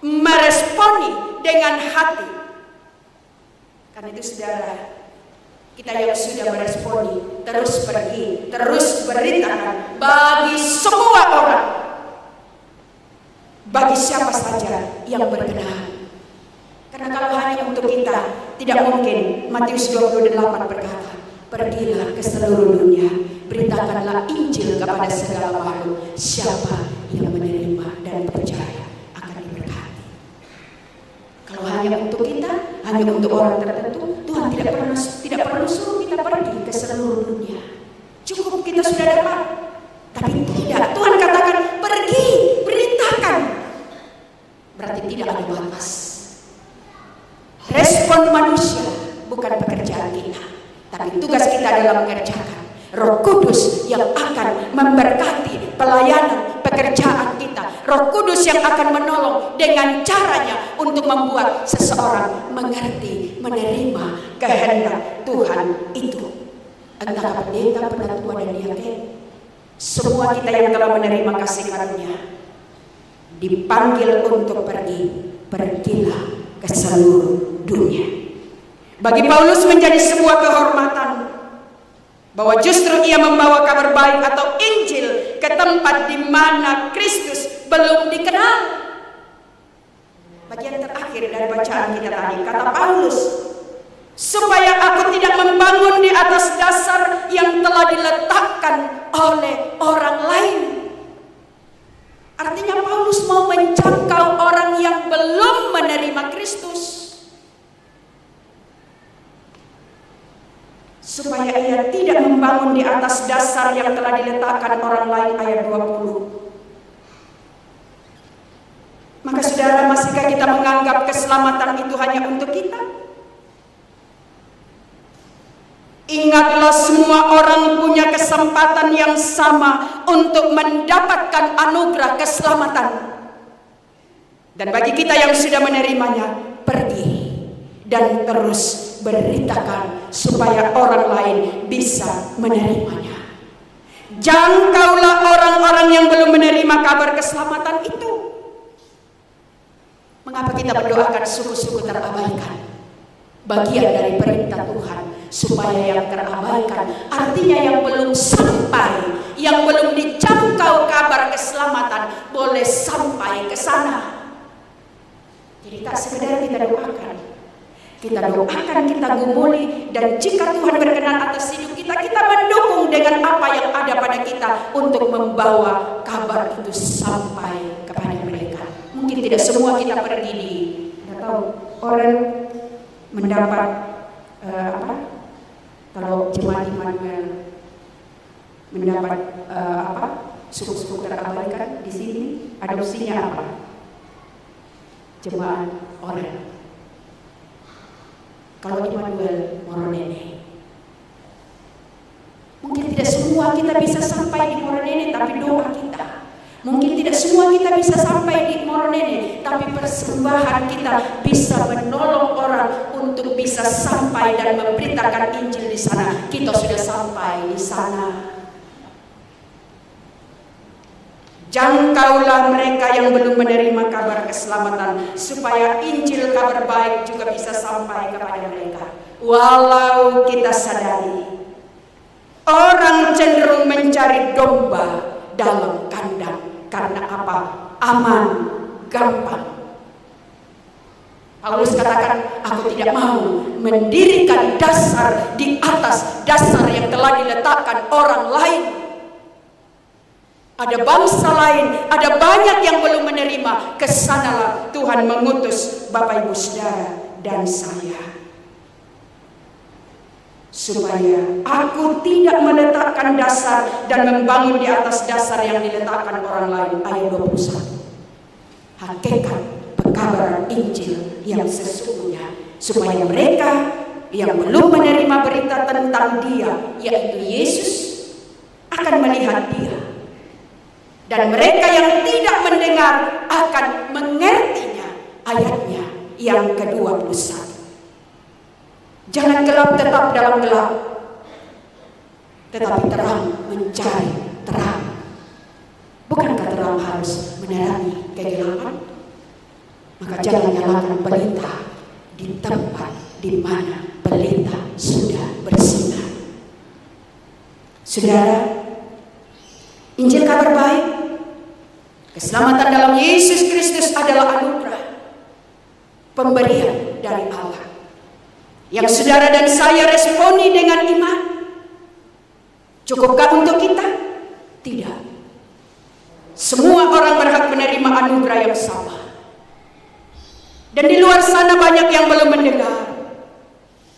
meresponi dengan hati. Karena itu saudara, kita yang sudah meresponi, terus pergi, terus beritakan bagi semua orang, bagi siapa saja yang berkenan. Karena kalau hanya untuk kita, tidak mungkin. Matius 28 berkata, pergilah ke seluruh dunia, beritakanlah Injil kepada segala makhluk. Siapa yang menerima dan percaya akan diberkati. Kalau hanya untuk kita, hanya untuk orang tertentu, Tuhan tidak perlu suruh kita pergi ke seluruh dunia. Cukup kita sudah dapat. Tapi tidak, Tuhan katakan pergi, beritakan. Berarti tidak ada batas. Respon manusia bukan pekerjaan kita, tapi tugas kita adalah mengerjakan. Roh Kudus yang akan memberkati pelayanan pekerjaan kita. Roh Kudus yang akan menolong dengan caranya untuk membuat seseorang mengerti, menerima kehendak Tuhan itu. Entah pendeta, penatua dan diaken, semua kita yang telah menerima kasih karunia dipanggil untuk pergi. Pergilah ke seluruh dunia. Bagi Paulus menjadi sebuah kehormatan bahwa justru ia membawa kabar baik atau Injil ke tempat di mana Kristus belum dikenal. Bagian terakhir dari bacaan kita tadi, kata Paulus, supaya aku tidak membangun di atas dasar yang telah diletakkan oleh orang lain. Artinya Paulus mau menjangkau orang yang belum menerima Kristus, supaya ia tidak membangun di atas dasar yang telah diletakkan orang lain. Ayat 20. Maka saudara, masihkah kita menganggap keselamatan itu hanya untuk kita? Ingatlah, semua orang punya kesempatan yang sama untuk mendapatkan anugerah keselamatan. Dan bagi kita yang sudah menerimanya, pergi dan terus beritakan supaya orang lain bisa menerimanya. Jangkaulah orang-orang yang belum menerima kabar keselamatan itu. Mengapa kita berdoakan suku-suku terabaikan? Bagian dari perintah Tuhan supaya yang terabaikan, artinya yang belum sampai, yang belum dijangkau kabar keselamatan, boleh sampai ke sana. Jadi tak sekedar kita doakan, kita gumuli, dan jika Tuhan berkenan atas hidup kita, kita mendukung dengan apa yang ada pada kita untuk membawa kabar itu sampai kepada mereka. Mungkin tidak semua kita pergi di, atau orang mendapat kalau jemaat Immanuel mendapat suku-suku terabaikan di sini, adopsinya apa? Jemaat orang. Kalau Immanuel Moronene, mungkin tidak semua kita bisa sampai di Moronene, tapi doa kita. Mungkin tidak semua kita bisa sampai di Moronene, tapi persembahan kita bisa menolong orang untuk bisa sampai dan memberitakan Injil di sana. Kita sudah sampai di sana. Jangkaulah mereka yang belum menerima kabar keselamatan, supaya Injil kabar baik juga bisa sampai kepada mereka. Walau kita sadari orang cenderung mencari domba dalam kandang. Karena apa? Aman, gampang. Paulus katakan, aku tidak mau mendirikan dasar di atas dasar yang telah diletakkan orang lain. Ada bangsa lain, ada banyak yang belum menerima. Kesanalah Tuhan mengutus Bapak Ibu Saudara dan saya, supaya aku tidak meletakkan dasar dan membangun di atas dasar yang diletakkan orang lain. Ayat 21. Hakikat pekabaran Injil yang sesungguhnya, supaya mereka yang belum menerima berita tentang Dia, yaitu Yesus, akan melihat Dia, dan mereka yang tidak mendengar akan mengertinya. Ayatnya yang ke-21. Jangan gelap tetap dalam gelap, tetapi terang mencari terang. Bukankah terang harus menerangi kegelapan? Maka jangan nyalakan pelita di tempat di mana pelita sudah bersinar. Saudara, Injil kabar baik, keselamatan dalam Yesus Kristus adalah anugerah, pemberian dari Allah, yang saudara dan saya responi dengan iman. Cukupkah untuk kita? Tidak. Semua orang berhak menerima anugerah yang sama. Dan di luar sana banyak yang belum mendengar.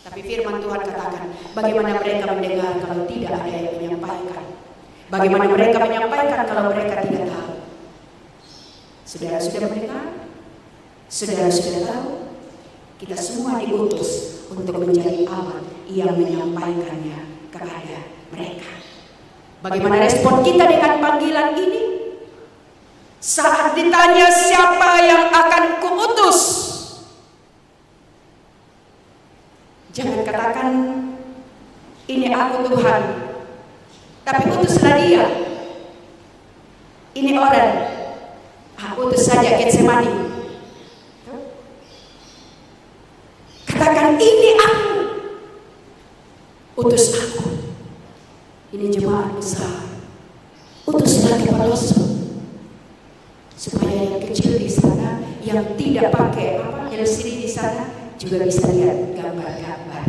Tapi firman Tuhan katakan, bagaimana mereka mendengar kalau tidak ada yang menyampaikan? Bagaimana mereka menyampaikan kalau mereka tidak tahu? Saudara sudah mendengar? Saudara sudah tahu? Kita semua diutus untuk menjadi alat yang menyampaikannya kepada mereka. Bagaimana respon kita dengan panggilan ini? Saat ditanya siapa yang akan kuutus, jangan katakan ini aku Tuhan, tapi utuslah Dia. Ini orang, aku utus saja Getsemani. Katakan ini aku, utus aku. Ini jemaat besar, utuslah Kepaloso, supaya yang kecil di sana, yang tidak pakai LCD di sana, juga bisa lihat gambar-gambar.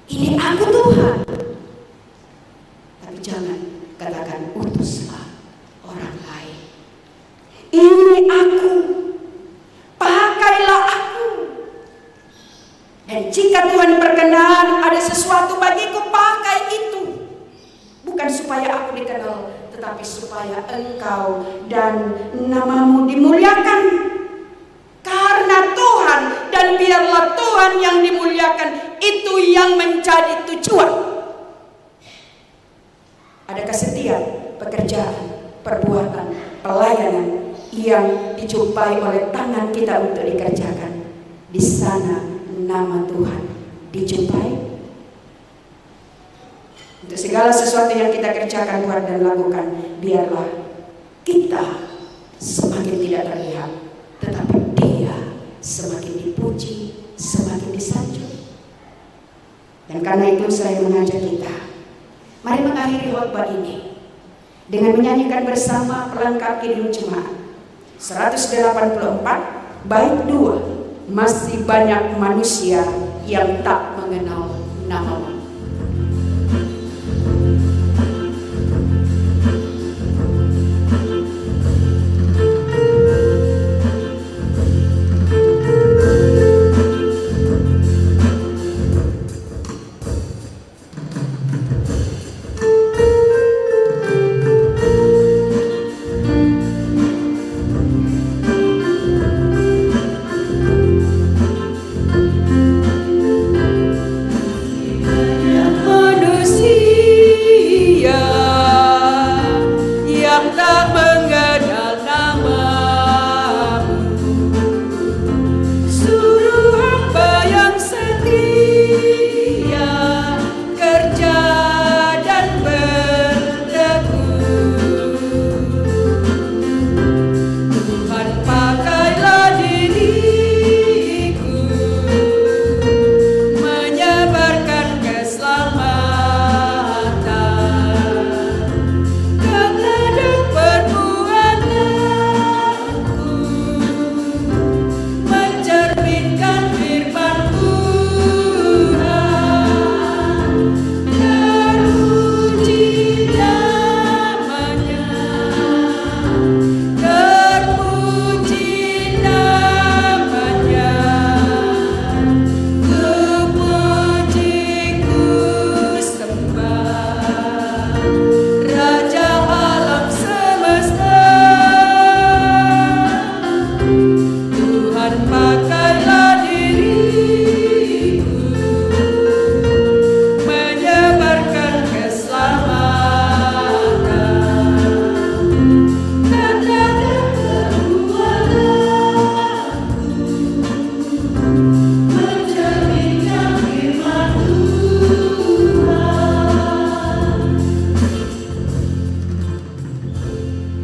Ini aku Tuhan. Tapi jangan katakan utuslah orang lain. Ini aku, pakailah aku. Dan jika Tuhan berkenan ada sesuatu bagiku, pakai itu. Bukan supaya aku dikenal, tetapi supaya engkau dan namamu dimuliakan. Karena Tuhan, dan biarlah Tuhan yang dimuliakan, itu yang menjadi tujuan. Adakah setiap pekerjaan, perbuatan, pelayanan yang dijumpai oleh tangan kita untuk dikerjakan, di sana nama Tuhan dijumpai? Untuk segala sesuatu yang kita kerjakan, buat dan lakukan, biarlah kita semakin tidak terlihat, tetapi Dia semakin dipuji, semakin disanjung. Dan karena itu saya mengajak kita, mari mengakhiri khotbah ini dengan menyanyikan bersama pelengkap Kidung Jemaat 184 bait 2, masih banyak manusia yang tak mengenal namamu.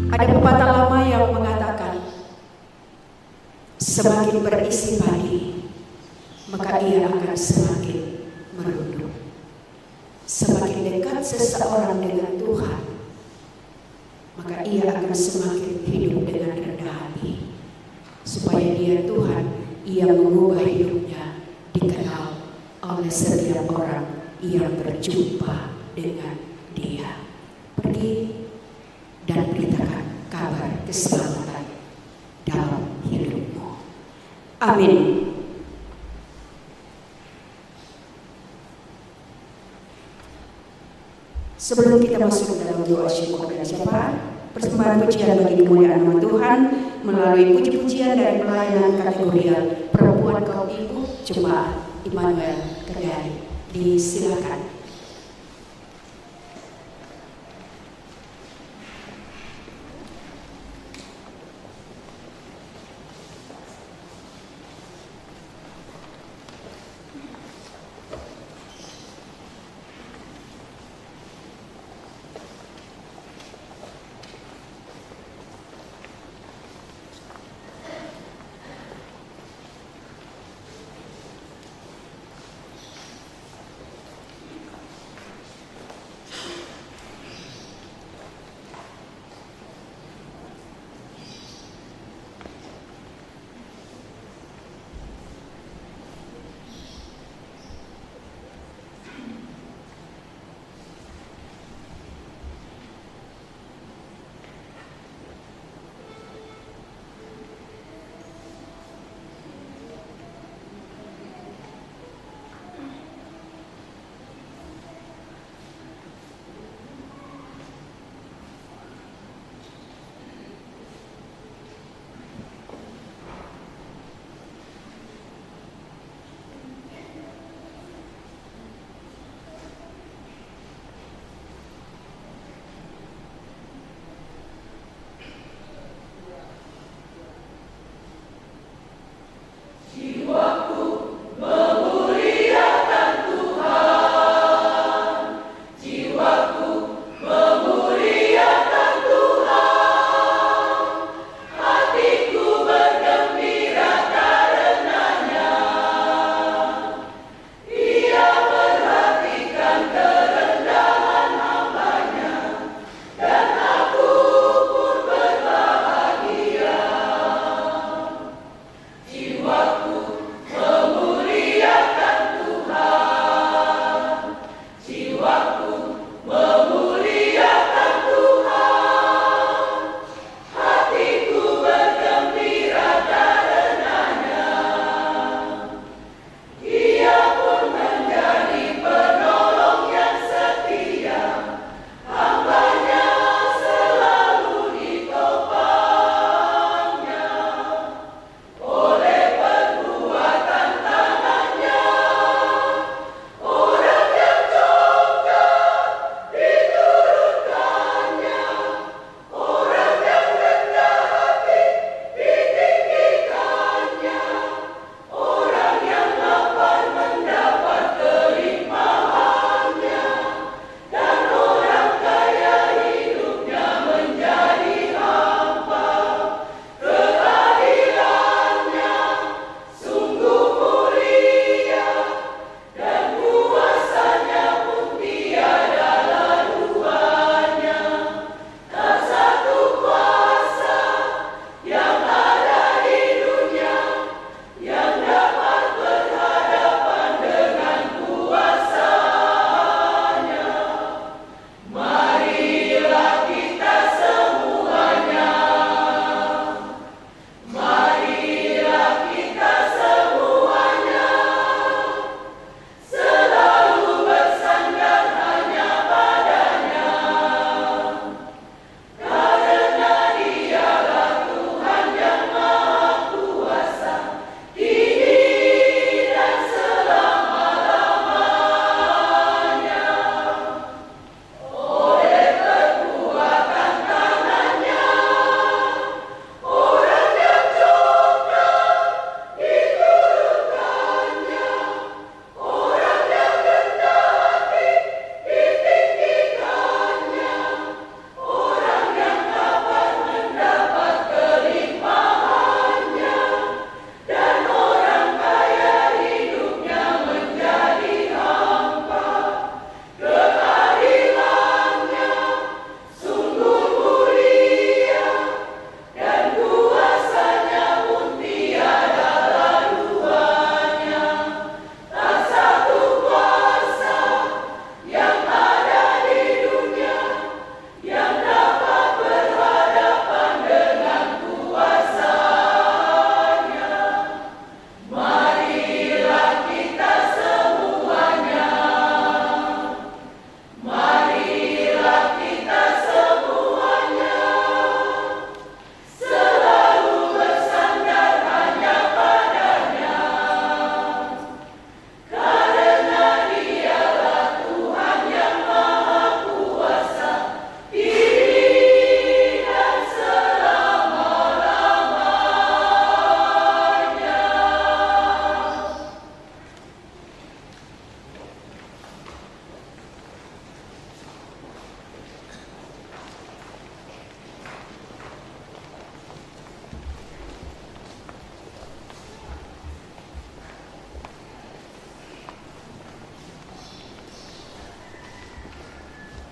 Ada pepatah lama yang mengatakan, semakin berisi padi, maka ia akan semakin merunduk. Semakin dekat seseorang dengan Tuhan, maka ia akan semakin hidup dengan rendah hati, supaya Dia Tuhan yang mengubah hidupnya dikenal oleh setiap orang yang berjumpa dengan Dia. Pergi dan beritakan kabar keselamatan dalam hidupmu. Amin. Sebelum kita masuk dalam doa syukur dan syafaat, persembahan pujian bagi kemuliaan nama Tuhan melalui puji-pujian dari pelayanan kategori perempuan kaum ibu Jemaat Immanuel Kendari. Disilakan.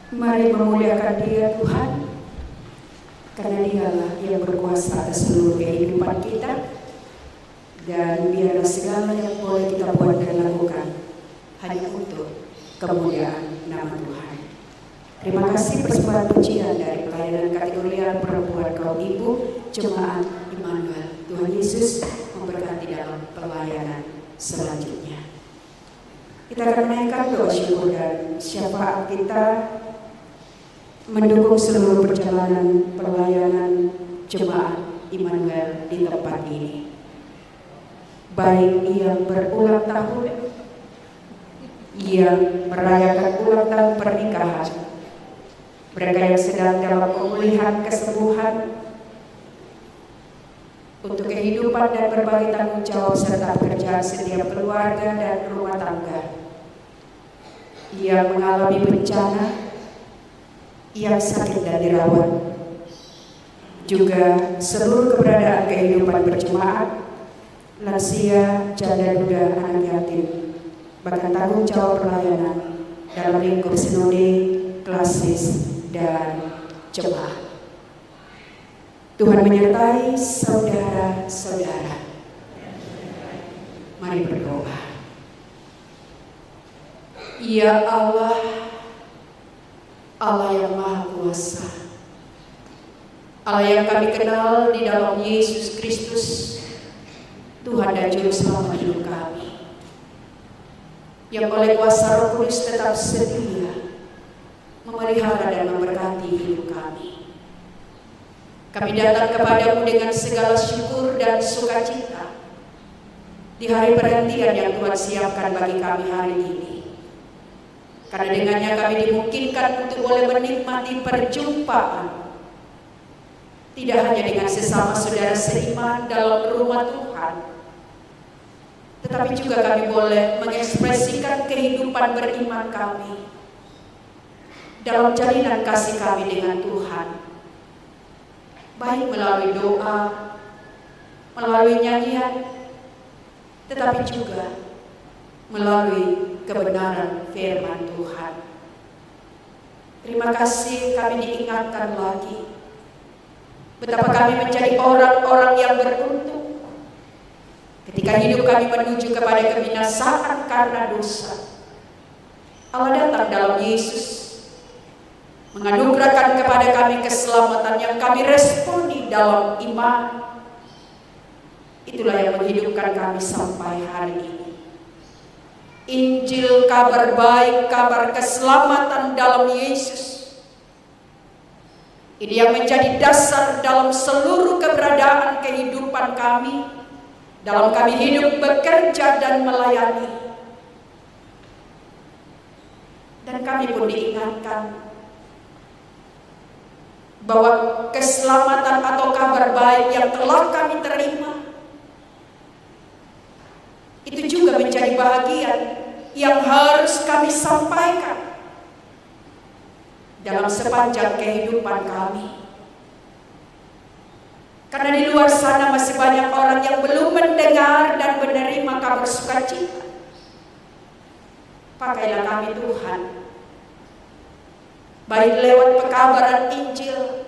Mari memuliakan Dia Tuhan, karena Dialah yang berkuasa atas seluruh kehidupan kita. Dan biarlah segala yang boleh kita buat dan lakukan hanya untuk kemuliaan nama Tuhan. Terima kasih persembahan pujian dari pelayanan kategorian perempuan kaum ibu Jemaat Immanuel. Tuhan Yesus memberkati dalam pelayanan selanjutnya. Kita akan menaikkan doa syukur dan syafaat kita mendukung seluruh perjalanan pelayanan Jemaat Immanuel di tempat ini. Baik yang berulang tahun, yang merayakan ulang tahun pernikahan, mereka yang sedang dalam pemulihan kesembuhan, untuk kehidupan dan berbagai tanggung jawab serta pekerjaan setiap keluarga dan rumah tangga yang mengalami bencana, yang sakit dan dirawat, juga seluruh keberadaan kehidupan berjemaat, lansia, janda duda, anak yatim, bahkan tanggung jawab pelayanan dalam lingkup sinode, klasis, dan jemaat. Tuhan menyertai saudara-saudara. Mari berdoa. Ya Allah, Allah yang Maha Kuasa, Allah yang kami kenal di dalam Yesus Kristus, Tuhan dan Juru Selamat hidup kami, yang oleh kuasa Roh Kudus tetap setia memelihara dan memberkati hidup kami. Kami datang kepadamu dengan segala syukur dan sukacita di hari perhentian yang Tuhan siapkan bagi kami hari ini. Karena dengannya kami dimungkinkan untuk boleh menikmati perjumpaan, tidak hanya dengan sesama saudara seiman dalam rumah Tuhan, tetapi juga kami boleh mengekspresikan kehidupan beriman kami dalam jalinan kasih kami dengan Tuhan, baik melalui doa, melalui nyanyian, tetapi juga melalui kebenaran firman Tuhan. Terima kasih kami diingatkan lagi betapa kami menjadi orang-orang yang beruntung ketika hidup kami menuju kepada kebinasaan karena dosa. Allah datang dalam Yesus menganugerahkan kepada kami keselamatan yang kami responi dalam iman. Itulah yang menghidupkan kami sampai hari ini. Injil, kabar baik, kabar keselamatan dalam Yesus, ini yang menjadi dasar dalam seluruh keberadaan kehidupan kami, dalam kami hidup, bekerja, dan melayani. Dan kami pun diingatkan bahwa keselamatan atau kabar baik yang telah kami terima itu juga menjadi bagian yang harus kami sampaikan dalam sepanjang kehidupan kami. Karena di luar sana masih banyak orang yang belum mendengar dan menerima kabar sukacita. Pakailah kami Tuhan, baik lewat pekabaran Injil,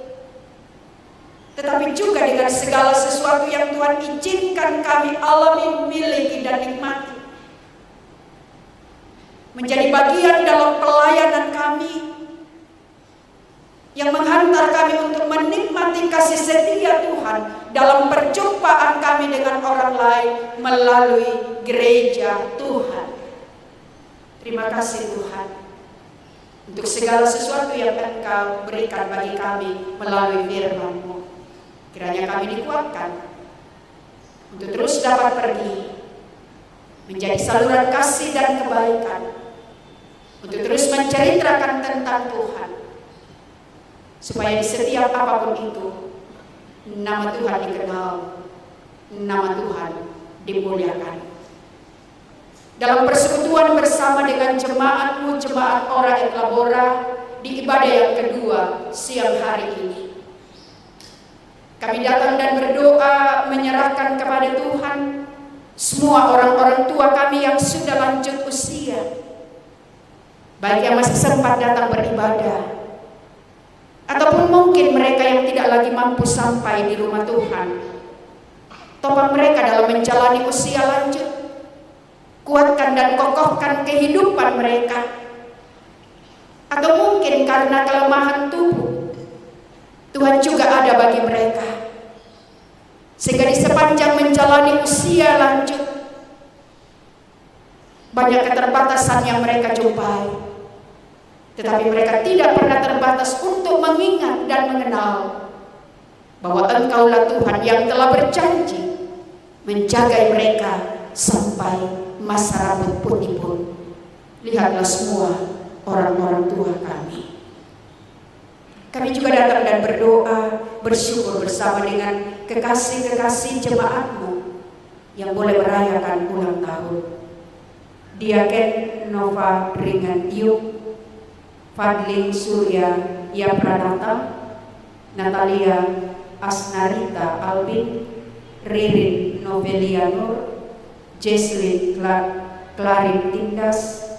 tetapi juga dengan segala sesuatu yang Tuhan izinkan kami alami, miliki, dan nikmati, menjadi bagian dalam pelayanan kami yang menghantar kami untuk menikmati kasih setia Tuhan dalam perjumpaan kami dengan orang lain melalui gereja Tuhan. Terima kasih Tuhan untuk segala sesuatu yang Engkau berikan bagi kami melalui firman-Mu. Kiranya kami dikuatkan untuk terus dapat pergi menjadi saluran kasih dan kebaikan, untuk terus menceritakan tentang Tuhan, supaya di setiap apapun itu nama Tuhan dikenal, nama Tuhan dimuliakan. Dalam persekutuan bersama dengan jemaat-Mu, jemaat Ora et Labora, di ibadah yang kedua siang hari ini, kami datang dan berdoa menyerahkan kepada Tuhan semua orang-orang tua kami yang sudah lanjut usia, baik yang masih sempat datang beribadah ataupun mungkin mereka yang tidak lagi mampu sampai di rumah Tuhan. Topang mereka dalam menjalani usia lanjut. Kuatkan dan kokohkan kehidupan mereka. Atau mungkin karena kelemahan tubuh, Tuhan juga ada bagi mereka. Sehingga di sepanjang menjalani usia lanjut, banyak keterbatasan yang mereka jumpai. Tetapi mereka tidak pernah terbatas untuk mengingat dan mengenal bahwa Engkaulah Tuhan yang telah berjanji menjaga mereka sampai masa rambut putih pun. Lihatlah semua orang-orang tua kami. Kami juga datang dan berdoa, bersyukur bersama dengan kekasih-kekasih jemaat-Mu yang boleh merayakan ulang tahun. Diaken Nova Bringan Yuk, Fadli Surya Yapranata, Natalia Asnarita Albin, Ririn Novelia Nur, Jesslyn Clarin Tindas,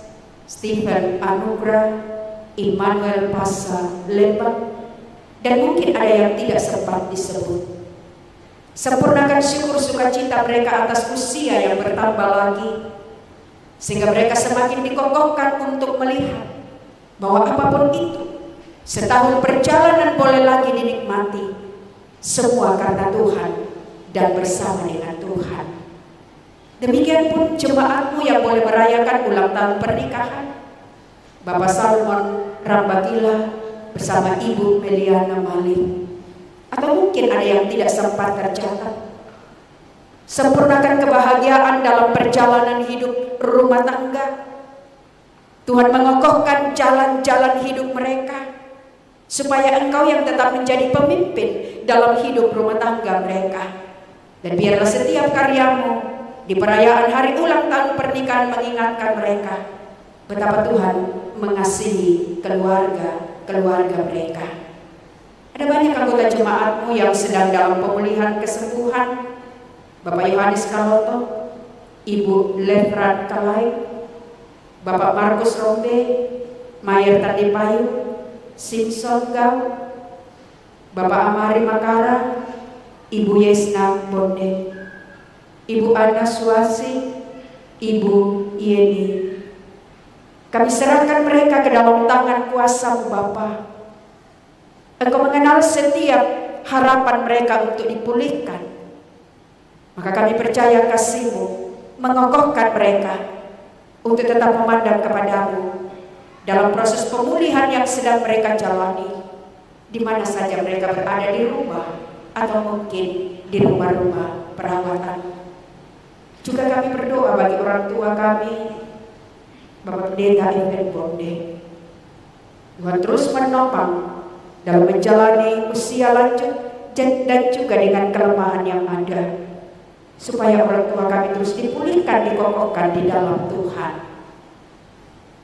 Stephen Anugrah, Immanuel Pasa Lembang, dan mungkin ada yang tidak sempat disebut. Sempurnakan syukur sukacita mereka atas usia yang bertambah lagi, sehingga mereka semakin dikokohkan untuk melihat bahwa apapun itu, setahun perjalanan boleh lagi dinikmati, semua karena Tuhan dan bersama dengan Tuhan. Demikian pun jemaat-Mu yang boleh merayakan ulang tahun pernikahan, Bapak Salmon Rambagila bersama Ibu Meliana Malik, atau mungkin ada yang tidak sempat tercatat. Sempurnakan kebahagiaan dalam perjalanan hidup rumah tangga. Tuhan mengokohkan jalan-jalan hidup mereka, supaya Engkau yang tetap menjadi pemimpin dalam hidup rumah tangga mereka. Dan biarlah setiap karya-Mu di perayaan hari ulang tahun pernikahan mengingatkan mereka betapa Tuhan mengasihi keluarga mereka. Ada banyak anggota jemaat-Mu yang sedang dalam pemulihan kesembuhan. Bapak Yohanes Kaloto, Ibu Lefran Kalai, Bapak Markus Rombe, Mayer Tandipayu, Simpson Gau, Bapak Amari Makara, Ibu Yesna Bonde, Ibu Ana Suasi, Ibu Yeni. Kami serahkan mereka ke dalam tangan kuasa-Mu Bapa. Engkau mengenal setiap harapan mereka untuk dipulihkan. Maka kami percaya kasih-Mu mengokohkan mereka untuk tetap memandang kepada-Mu dalam proses pemulihan yang sedang mereka jalani, di mana saja mereka berada di rumah atau mungkin di rumah-rumah perawatan. Juga kami berdoa bagi orang tua kami, Bapak Pendeta Evan Bonde. Tuhan terus menopang dalam menjalani usia lanjut dan juga dengan kelemahan yang ada, supaya orang tua kami terus dipulihkan, dikokohkan di dalam Tuhan.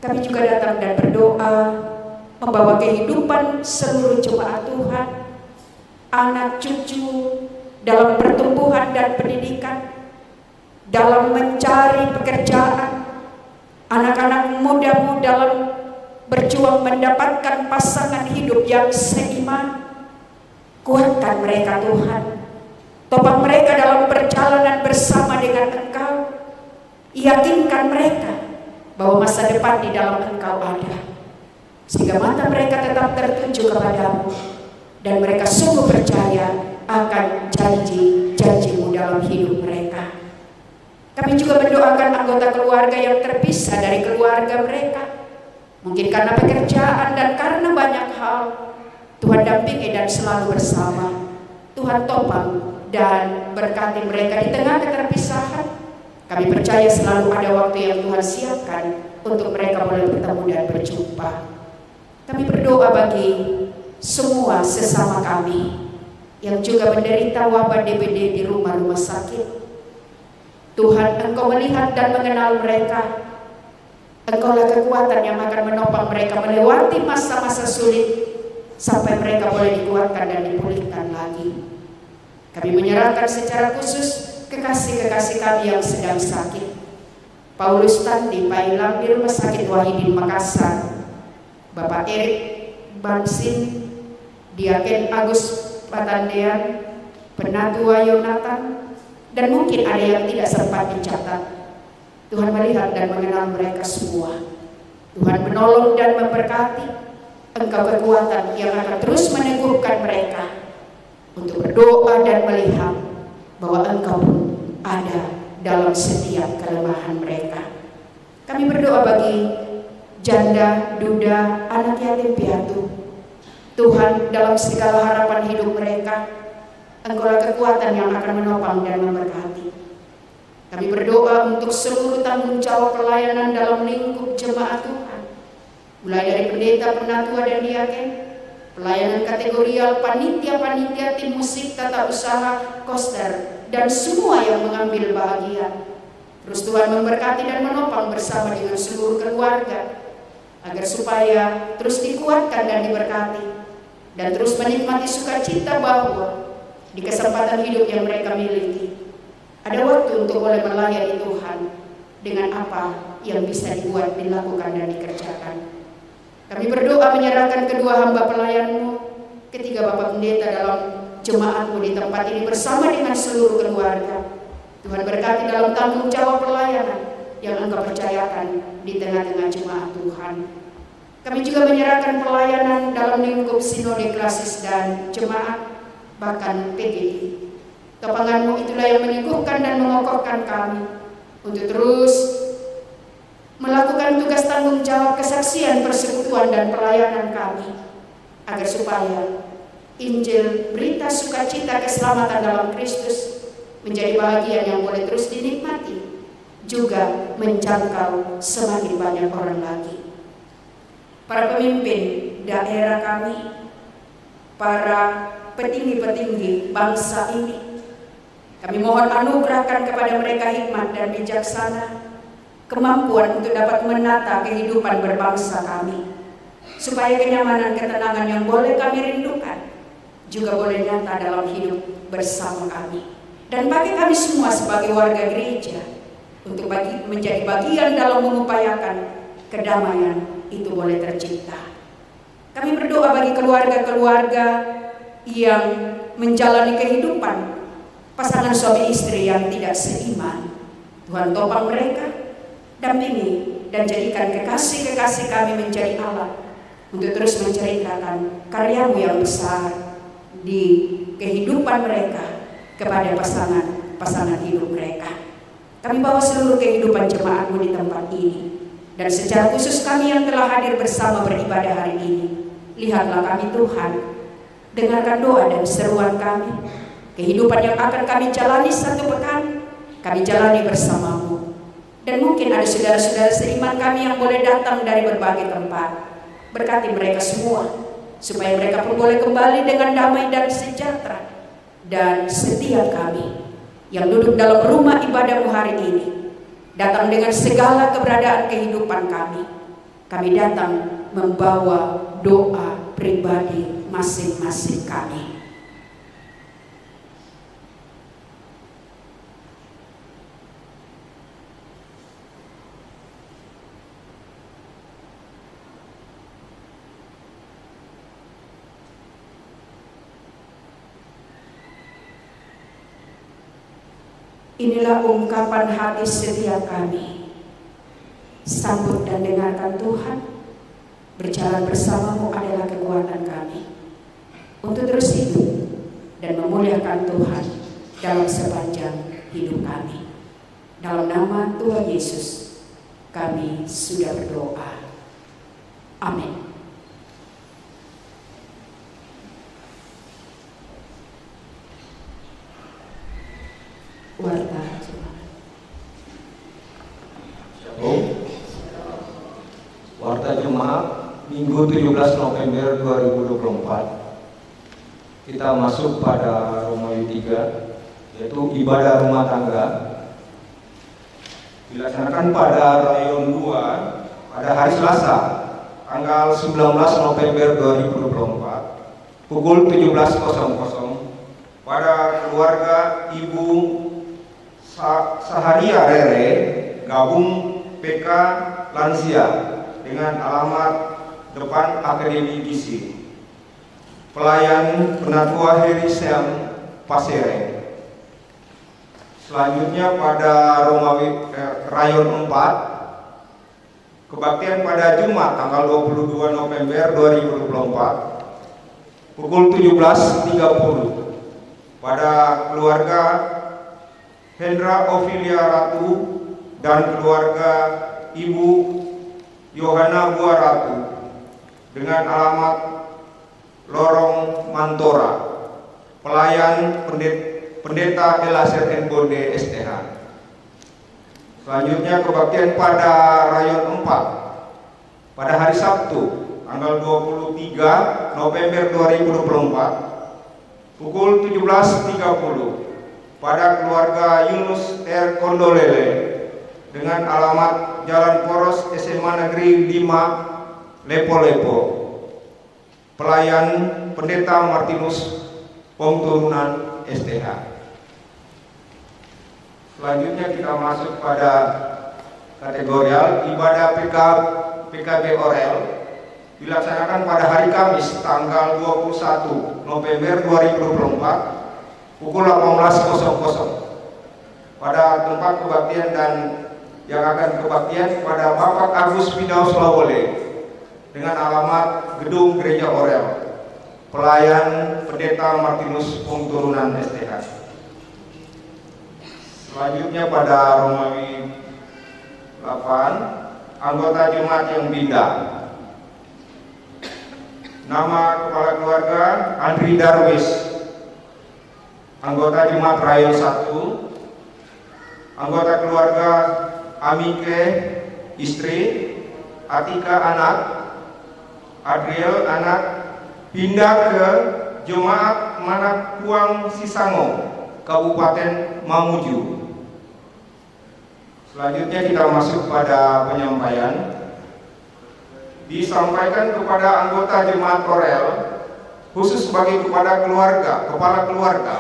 Kami juga datang dan berdoa membawa kehidupan seluruh jemaat Tuhan, anak cucu dalam pertumbuhan dan pendidikan, dalam mencari pekerjaan, anak-anak muda-mu dalam berjuang mendapatkan pasangan hidup yang seiman. Kuatkan mereka Tuhan, topang mereka dalam perjalanan bersama dengan Engkau. Yakinkan mereka bahwa masa depan di dalam Engkau ada, sehingga mata mereka tetap tertuju kepada-Mu dan mereka sungguh percaya akan janji-janji-Mu dalam hidup mereka. Kami juga mendoakan anggota keluarga yang terpisah dari keluarga mereka, mungkin karena pekerjaan dan karena banyak hal. Tuhan dampingi dan selalu bersama. Tuhan topang dan berkati mereka di tengah keterpisahan. Kami percaya selalu ada waktu yang Tuhan siapkan untuk mereka boleh bertemu dan berjumpa. Kami berdoa bagi semua sesama kami yang juga menderita wabah DBD di rumah-rumah sakit. Tuhan, Engkau melihat dan mengenal mereka. Engkaulah kekuatan yang akan menopang mereka melewati masa-masa sulit sampai mereka boleh dikuatkan dan dipulihkan lagi. Kami menyerahkan secara khusus kekasih-kekasih kami yang sedang sakit. Paulus Tandi Pailang di Rumah Sakit Wahidin Makassar, Bapak Erik Bansin, Diaken Agus Patandean, Penatua Yonatan, dan mungkin ada yang tidak sempat dicatat. Tuhan melihat dan mengenal mereka semua. Tuhan menolong dan memberkati. Engkau kekuatan yang akan terus meneguhkan mereka untuk berdoa dan melihat bahwa Engkau pun ada dalam setiap kelemahan mereka. Kami berdoa bagi janda, duda, anak yatim piatu. Tuhan, dalam segala harapan hidup mereka, Engkaulah kekuatan yang akan menopang dan memberkati. Kami berdoa untuk seluruh tanggung jawab pelayanan dalam lingkup jemaat Tuhan, mulai dari pendeta, penatua, dan diaken, pelayanan kategorial, panitia-panitia, tim musik, tata usaha, koster, dan semua yang mengambil bahagian. Terus Tuhan memberkati dan menopang bersama dengan seluruh keluarga, agar supaya terus dikuatkan dan diberkati, dan terus menikmati sukacita bahwa di kesempatan hidup yang mereka miliki, ada waktu untuk boleh melayani Tuhan dengan apa yang bisa dibuat, dilakukan, dan dikerjakan. Kami berdoa menyerahkan kedua hamba pelayan-Mu, ketiga Bapak Pendeta dalam jemaat-Mu di tempat ini bersama dengan seluruh keluarga. Tuhan berkati dalam tanggung jawab pelayanan yang Engkau percayakan di tengah-tengah jemaat Tuhan. Kami juga menyerahkan pelayanan dalam lingkup sinode klasis dan jemaat, bahkan PGD. Topangan-Mu itulah yang meneguhkan dan mengokohkan kami untuk terus melakukan tugas tanggung jawab kesaksian, persekutuan, dan pelayanan kami, agar supaya Injil, berita sukacita keselamatan dalam Kristus menjadi bahagian yang boleh terus dinikmati, juga menjangkau semakin banyak orang lagi. Para pemimpin daerah kami, para petinggi-petinggi bangsa ini, kami mohon anugerahkan kepada mereka hikmat dan bijaksana, kemampuan untuk dapat menata kehidupan berbangsa kami, supaya kenyamanan, ketenangan yang boleh kami rindukan juga boleh nyata dalam hidup bersama kami. Dan bagi kami semua sebagai warga gereja, untuk menjadi bagian dalam mengupayakan kedamaian itu boleh tercipta. Kami berdoa bagi keluarga-keluarga yang menjalani kehidupan pasangan suami istri yang tidak seiman. Tuhan topang mereka, dampingi, dan jadikan kekasih-kekasih kami menjadi alat untuk terus menceritakan karya-Mu yang besar di kehidupan mereka kepada pasangan hidup mereka. Kami bawa seluruh kehidupan jemaat-Mu di tempat ini, dan secara khusus kami yang telah hadir bersama beribadah hari ini. Lihatlah kami Tuhan, dengarkan doa dan seruan kami. Kehidupan yang akan kami jalani satu pekan, kami jalani bersama-Mu. Dan mungkin ada saudara-saudara seiman kami yang boleh datang dari berbagai tempat. Berkati mereka semua, supaya mereka pun boleh kembali dengan damai dan sejahtera. Dan setiap kami yang duduk dalam rumah ibadah-Mu hari ini, datang dengan segala keberadaan kehidupan kami. Kami datang membawa doa pribadi masing-masing kami. Inilah ungkapan hati setiap kami. Sambut dan dengarkan Tuhan. Berjalan bersama-Mu adalah kekuatan kami untuk terus hidup dan memuliakan Tuhan dalam sepanjang hidup kami. Dalam nama Tuhan Yesus kami sudah berdoa. Amin. Warta Shalom. Warta Jemaat Minggu 17 November 2024. Kita masuk pada Romawi 3, yaitu ibadah rumah tangga. Dilaksanakan pada rayon 2 pada hari Selasa tanggal 19 November 2024 pukul 17.00 pada keluarga Ibu Saharia Rere, gabung PK Lansia dengan alamat depan Akademi DC. Pelayan Penatua Heri Siam Pasireng. Selanjutnya pada Romawi Rayon 4, kebaktian pada Jumat tanggal 22 November 2024 pukul 17.30 pada keluarga Hendra Ophelia Ratu dan keluarga Ibu Yohana Bua Ratu dengan alamat Lorong Mantora, pelayan Pendeta Elaser N. Bonde STH. Selanjutnya kebaktian pada Rayon 4 pada hari Sabtu tanggal 23 November 2024 pukul 17.30 pada keluarga Yunus R. Kondolele dengan alamat Jalan Poros SMA Negeri 5 Lepo-Lepo, pelayan Pendeta Martinus Pongturunan STH. Selanjutnya kita masuk pada kategorial ibadah PKB Orel dilaksanakan pada hari Kamis tanggal 21 November 2024 pukul 18.00 pada tempat kebaktian dan yang akan kebaktian pada Bapak Agus Pidau Sulawole dengan alamat Gedung Gereja Orel, pelayan Pendeta Martinus Pongturunan STH. Selanjutnya pada Romawi 8, anggota jemaat yang pindah. Nama kepala keluarga Andri Darwis, anggota jemaat Rayon 1, anggota keluarga Amike istri, Atika anak, Adriel anak, pindah ke Jemaat Manakuang Sisango, Kabupaten Mamuju. Selanjutnya kita masuk pada penyampaian. Disampaikan kepada anggota jemaat Orel, khusus bagi kepada keluarga, kepala keluarga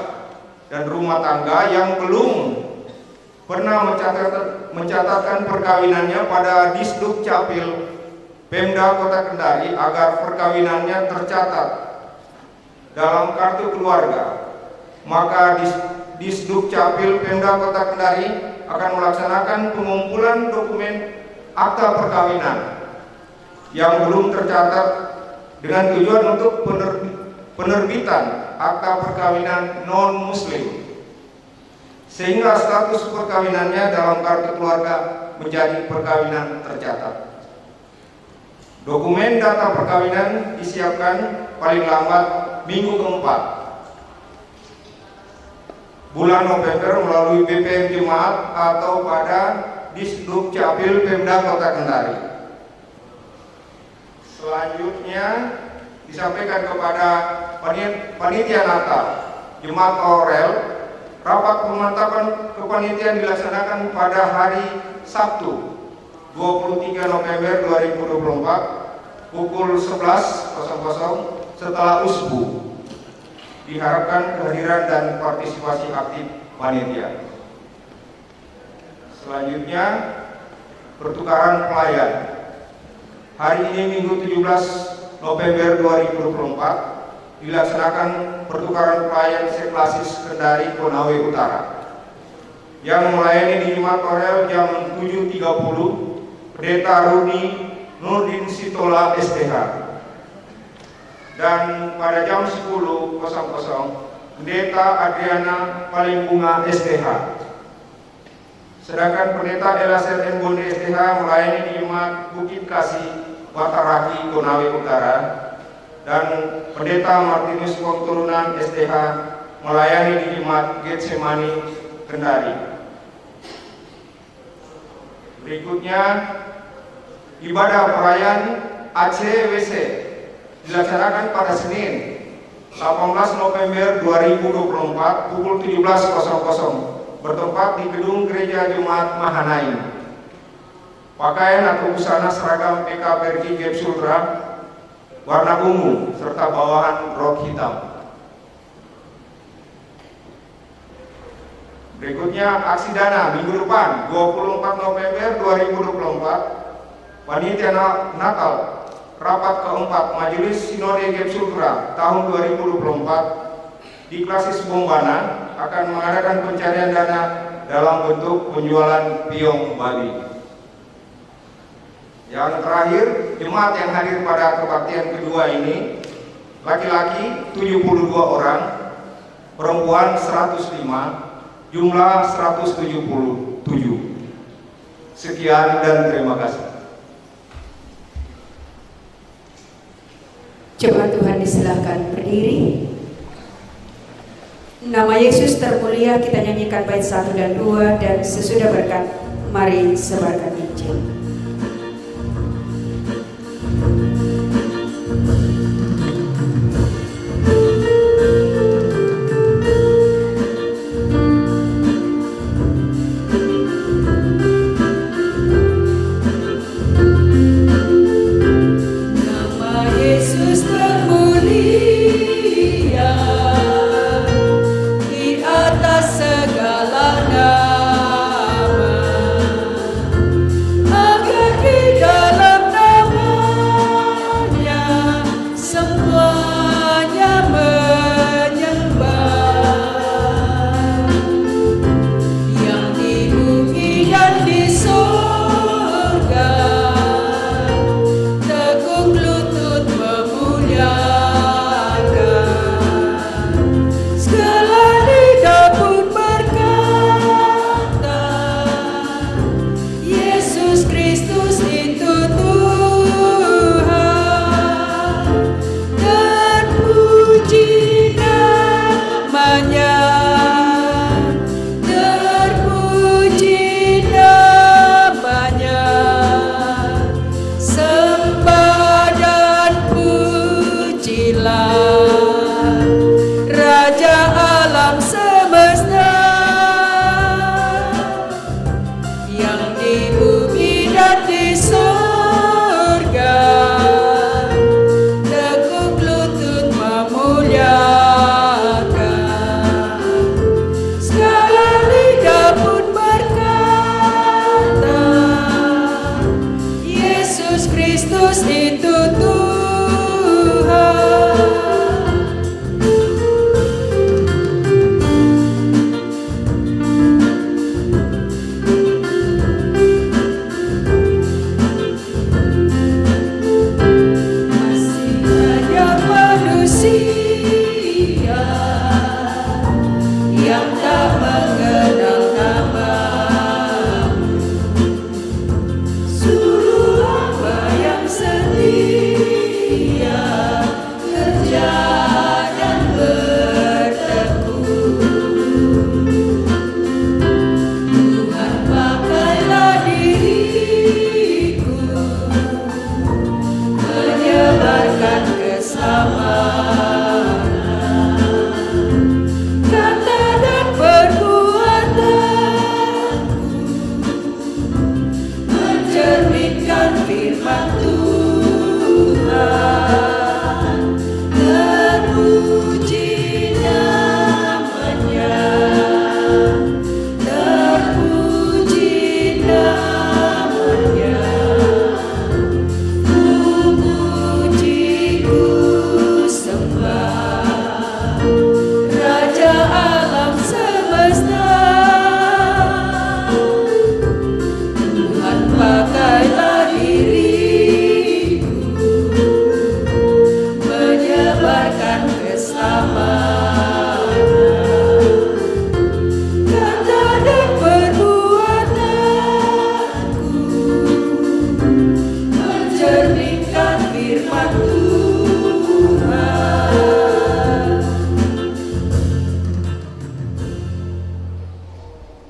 dan rumah tangga yang belum pernah mencatatkan perkawinannya pada Disduk Capil Pemda Kota Kendari agar perkawinannya tercatat dalam kartu keluarga, maka Disduk Capil Pemda Kota Kendari akan melaksanakan pengumpulan dokumen akta perkawinan yang belum tercatat dengan tujuan untuk penerbitan akta perkawinan non-muslim, sehingga status perkawinannya dalam kartu keluarga menjadi perkawinan tercatat. Dokumen data perkawinan disiapkan paling lambat minggu keempat bulan November melalui BPM Jemaat atau pada Disduk Capil Pemda Kota Kendari. Selanjutnya disampaikan kepada panitia Natal Jemaat Orel, rapat pemantapan kepanitiaan dilaksanakan pada hari Sabtu 23 November 2024 pukul 11.00 setelah usbu. Diharapkan kehadiran dan partisipasi aktif panitia. Selanjutnya pertukaran pelayan. Hari ini Minggu 17 November 2024 dilaksanakan pertukaran pelayan seklasis Kendari Konawe Utara yang melayani di Jemaat Orel jam 7.30 Pendeta Rudi Nurdin Sitola STH, dan pada jam 10.00 Pendeta Adriana Palimbunga STH. Sedangkan Pendeta Elaser N. Bonde STH melayani di Jemaat Bukit Kasih Wataraki Konawe Utara, dan Pendeta Martinus Pongturunan STH melayani di Jemaat Getsemani Kendari. Berikutnya ibadah perayaan ACWC dilaksanakan pada Senin 18 November 2024 pukul 17.00 bertempat di Gedung Gereja Jemaat Mahanaim. Pakaian atau busana seragam PKPRJ Gap Sultra warna ungu serta bawahan rok hitam. Berikutnya aksi dana minggu depan 24 November 2024 panitia Natal rapat keempat Majelis Sinode GEP Sultra tahun 2024 di Klasis Bombana akan mengadakan pencarian dana dalam bentuk penjualan piong Bali. Yang terakhir, jemaat yang hadir pada kebaktian kedua ini, laki-laki 72 orang, perempuan 105, jumlah 177. Sekian dan terima kasih. Jemaat Tuhan disilahkan berdiri. Nama Yesus termulia, kita nyanyikan bait 1 dan 2, dan sesudah berkat, mari sebarkan Injil.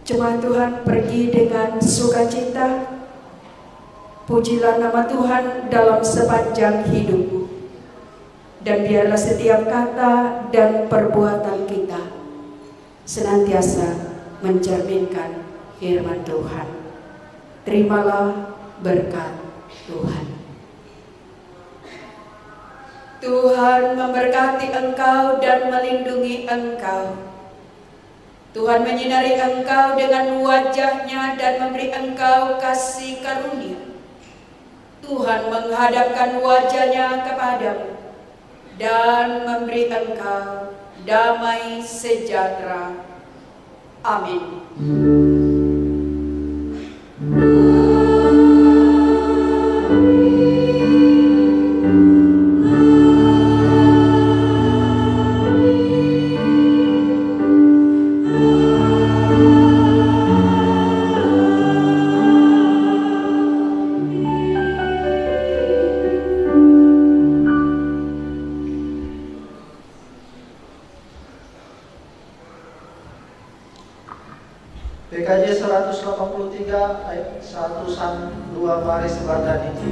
Jemaat Tuhan pergi dengan sukacita. Pujilah nama Tuhan dalam sepanjang hidupmu. Dan biarlah setiap kata dan perbuatan kita senantiasa mencerminkan firman Tuhan. Terimalah berkat Tuhan. Tuhan memberkati engkau dan melindungi engkau. Tuhan menyinari engkau dengan wajah-Nya dan memberi engkau kasih karunia. Tuhan menghadapkan wajahnya kepadamu dan memberi engkau damai sejahtera. Amin. PKJ 183 ayat 1 sampai 2, mari sebatang ini.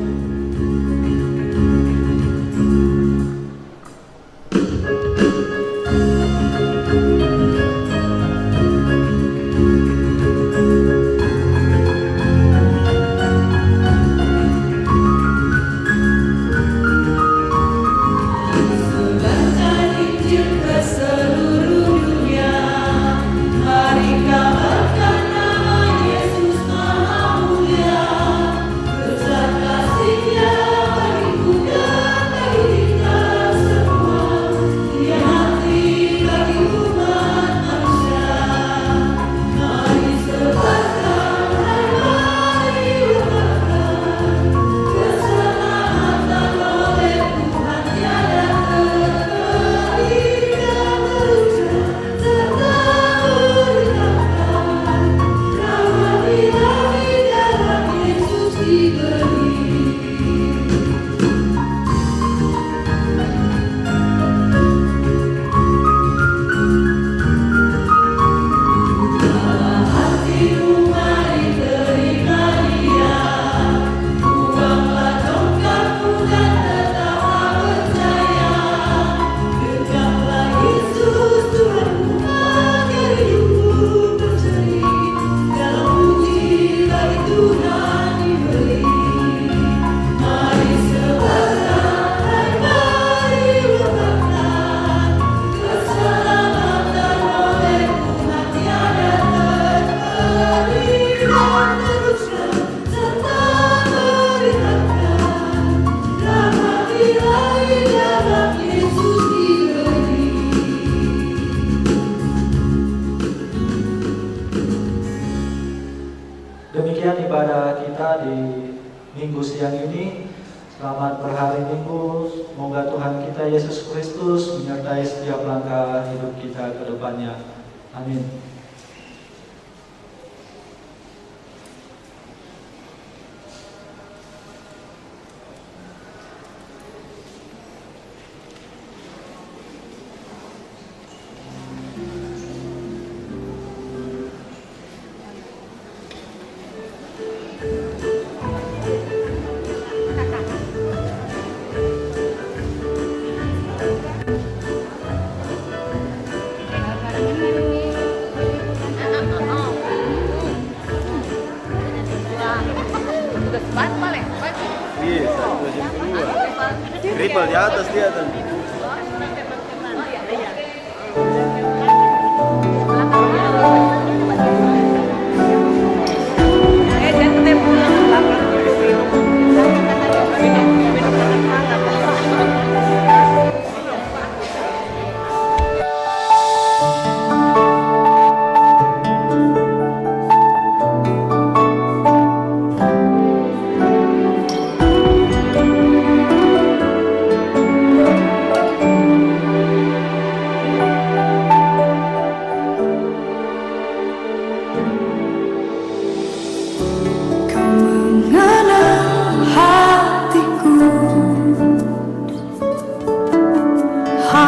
Demikian ibadah kita di minggu siang ini. Selamat berhari Minggu. Semoga Tuhan kita Yesus Kristus menyertai setiap langkah hidup kita ke depannya. Amin. Iya, 1 jam kedua. Triple di atas dia tuh.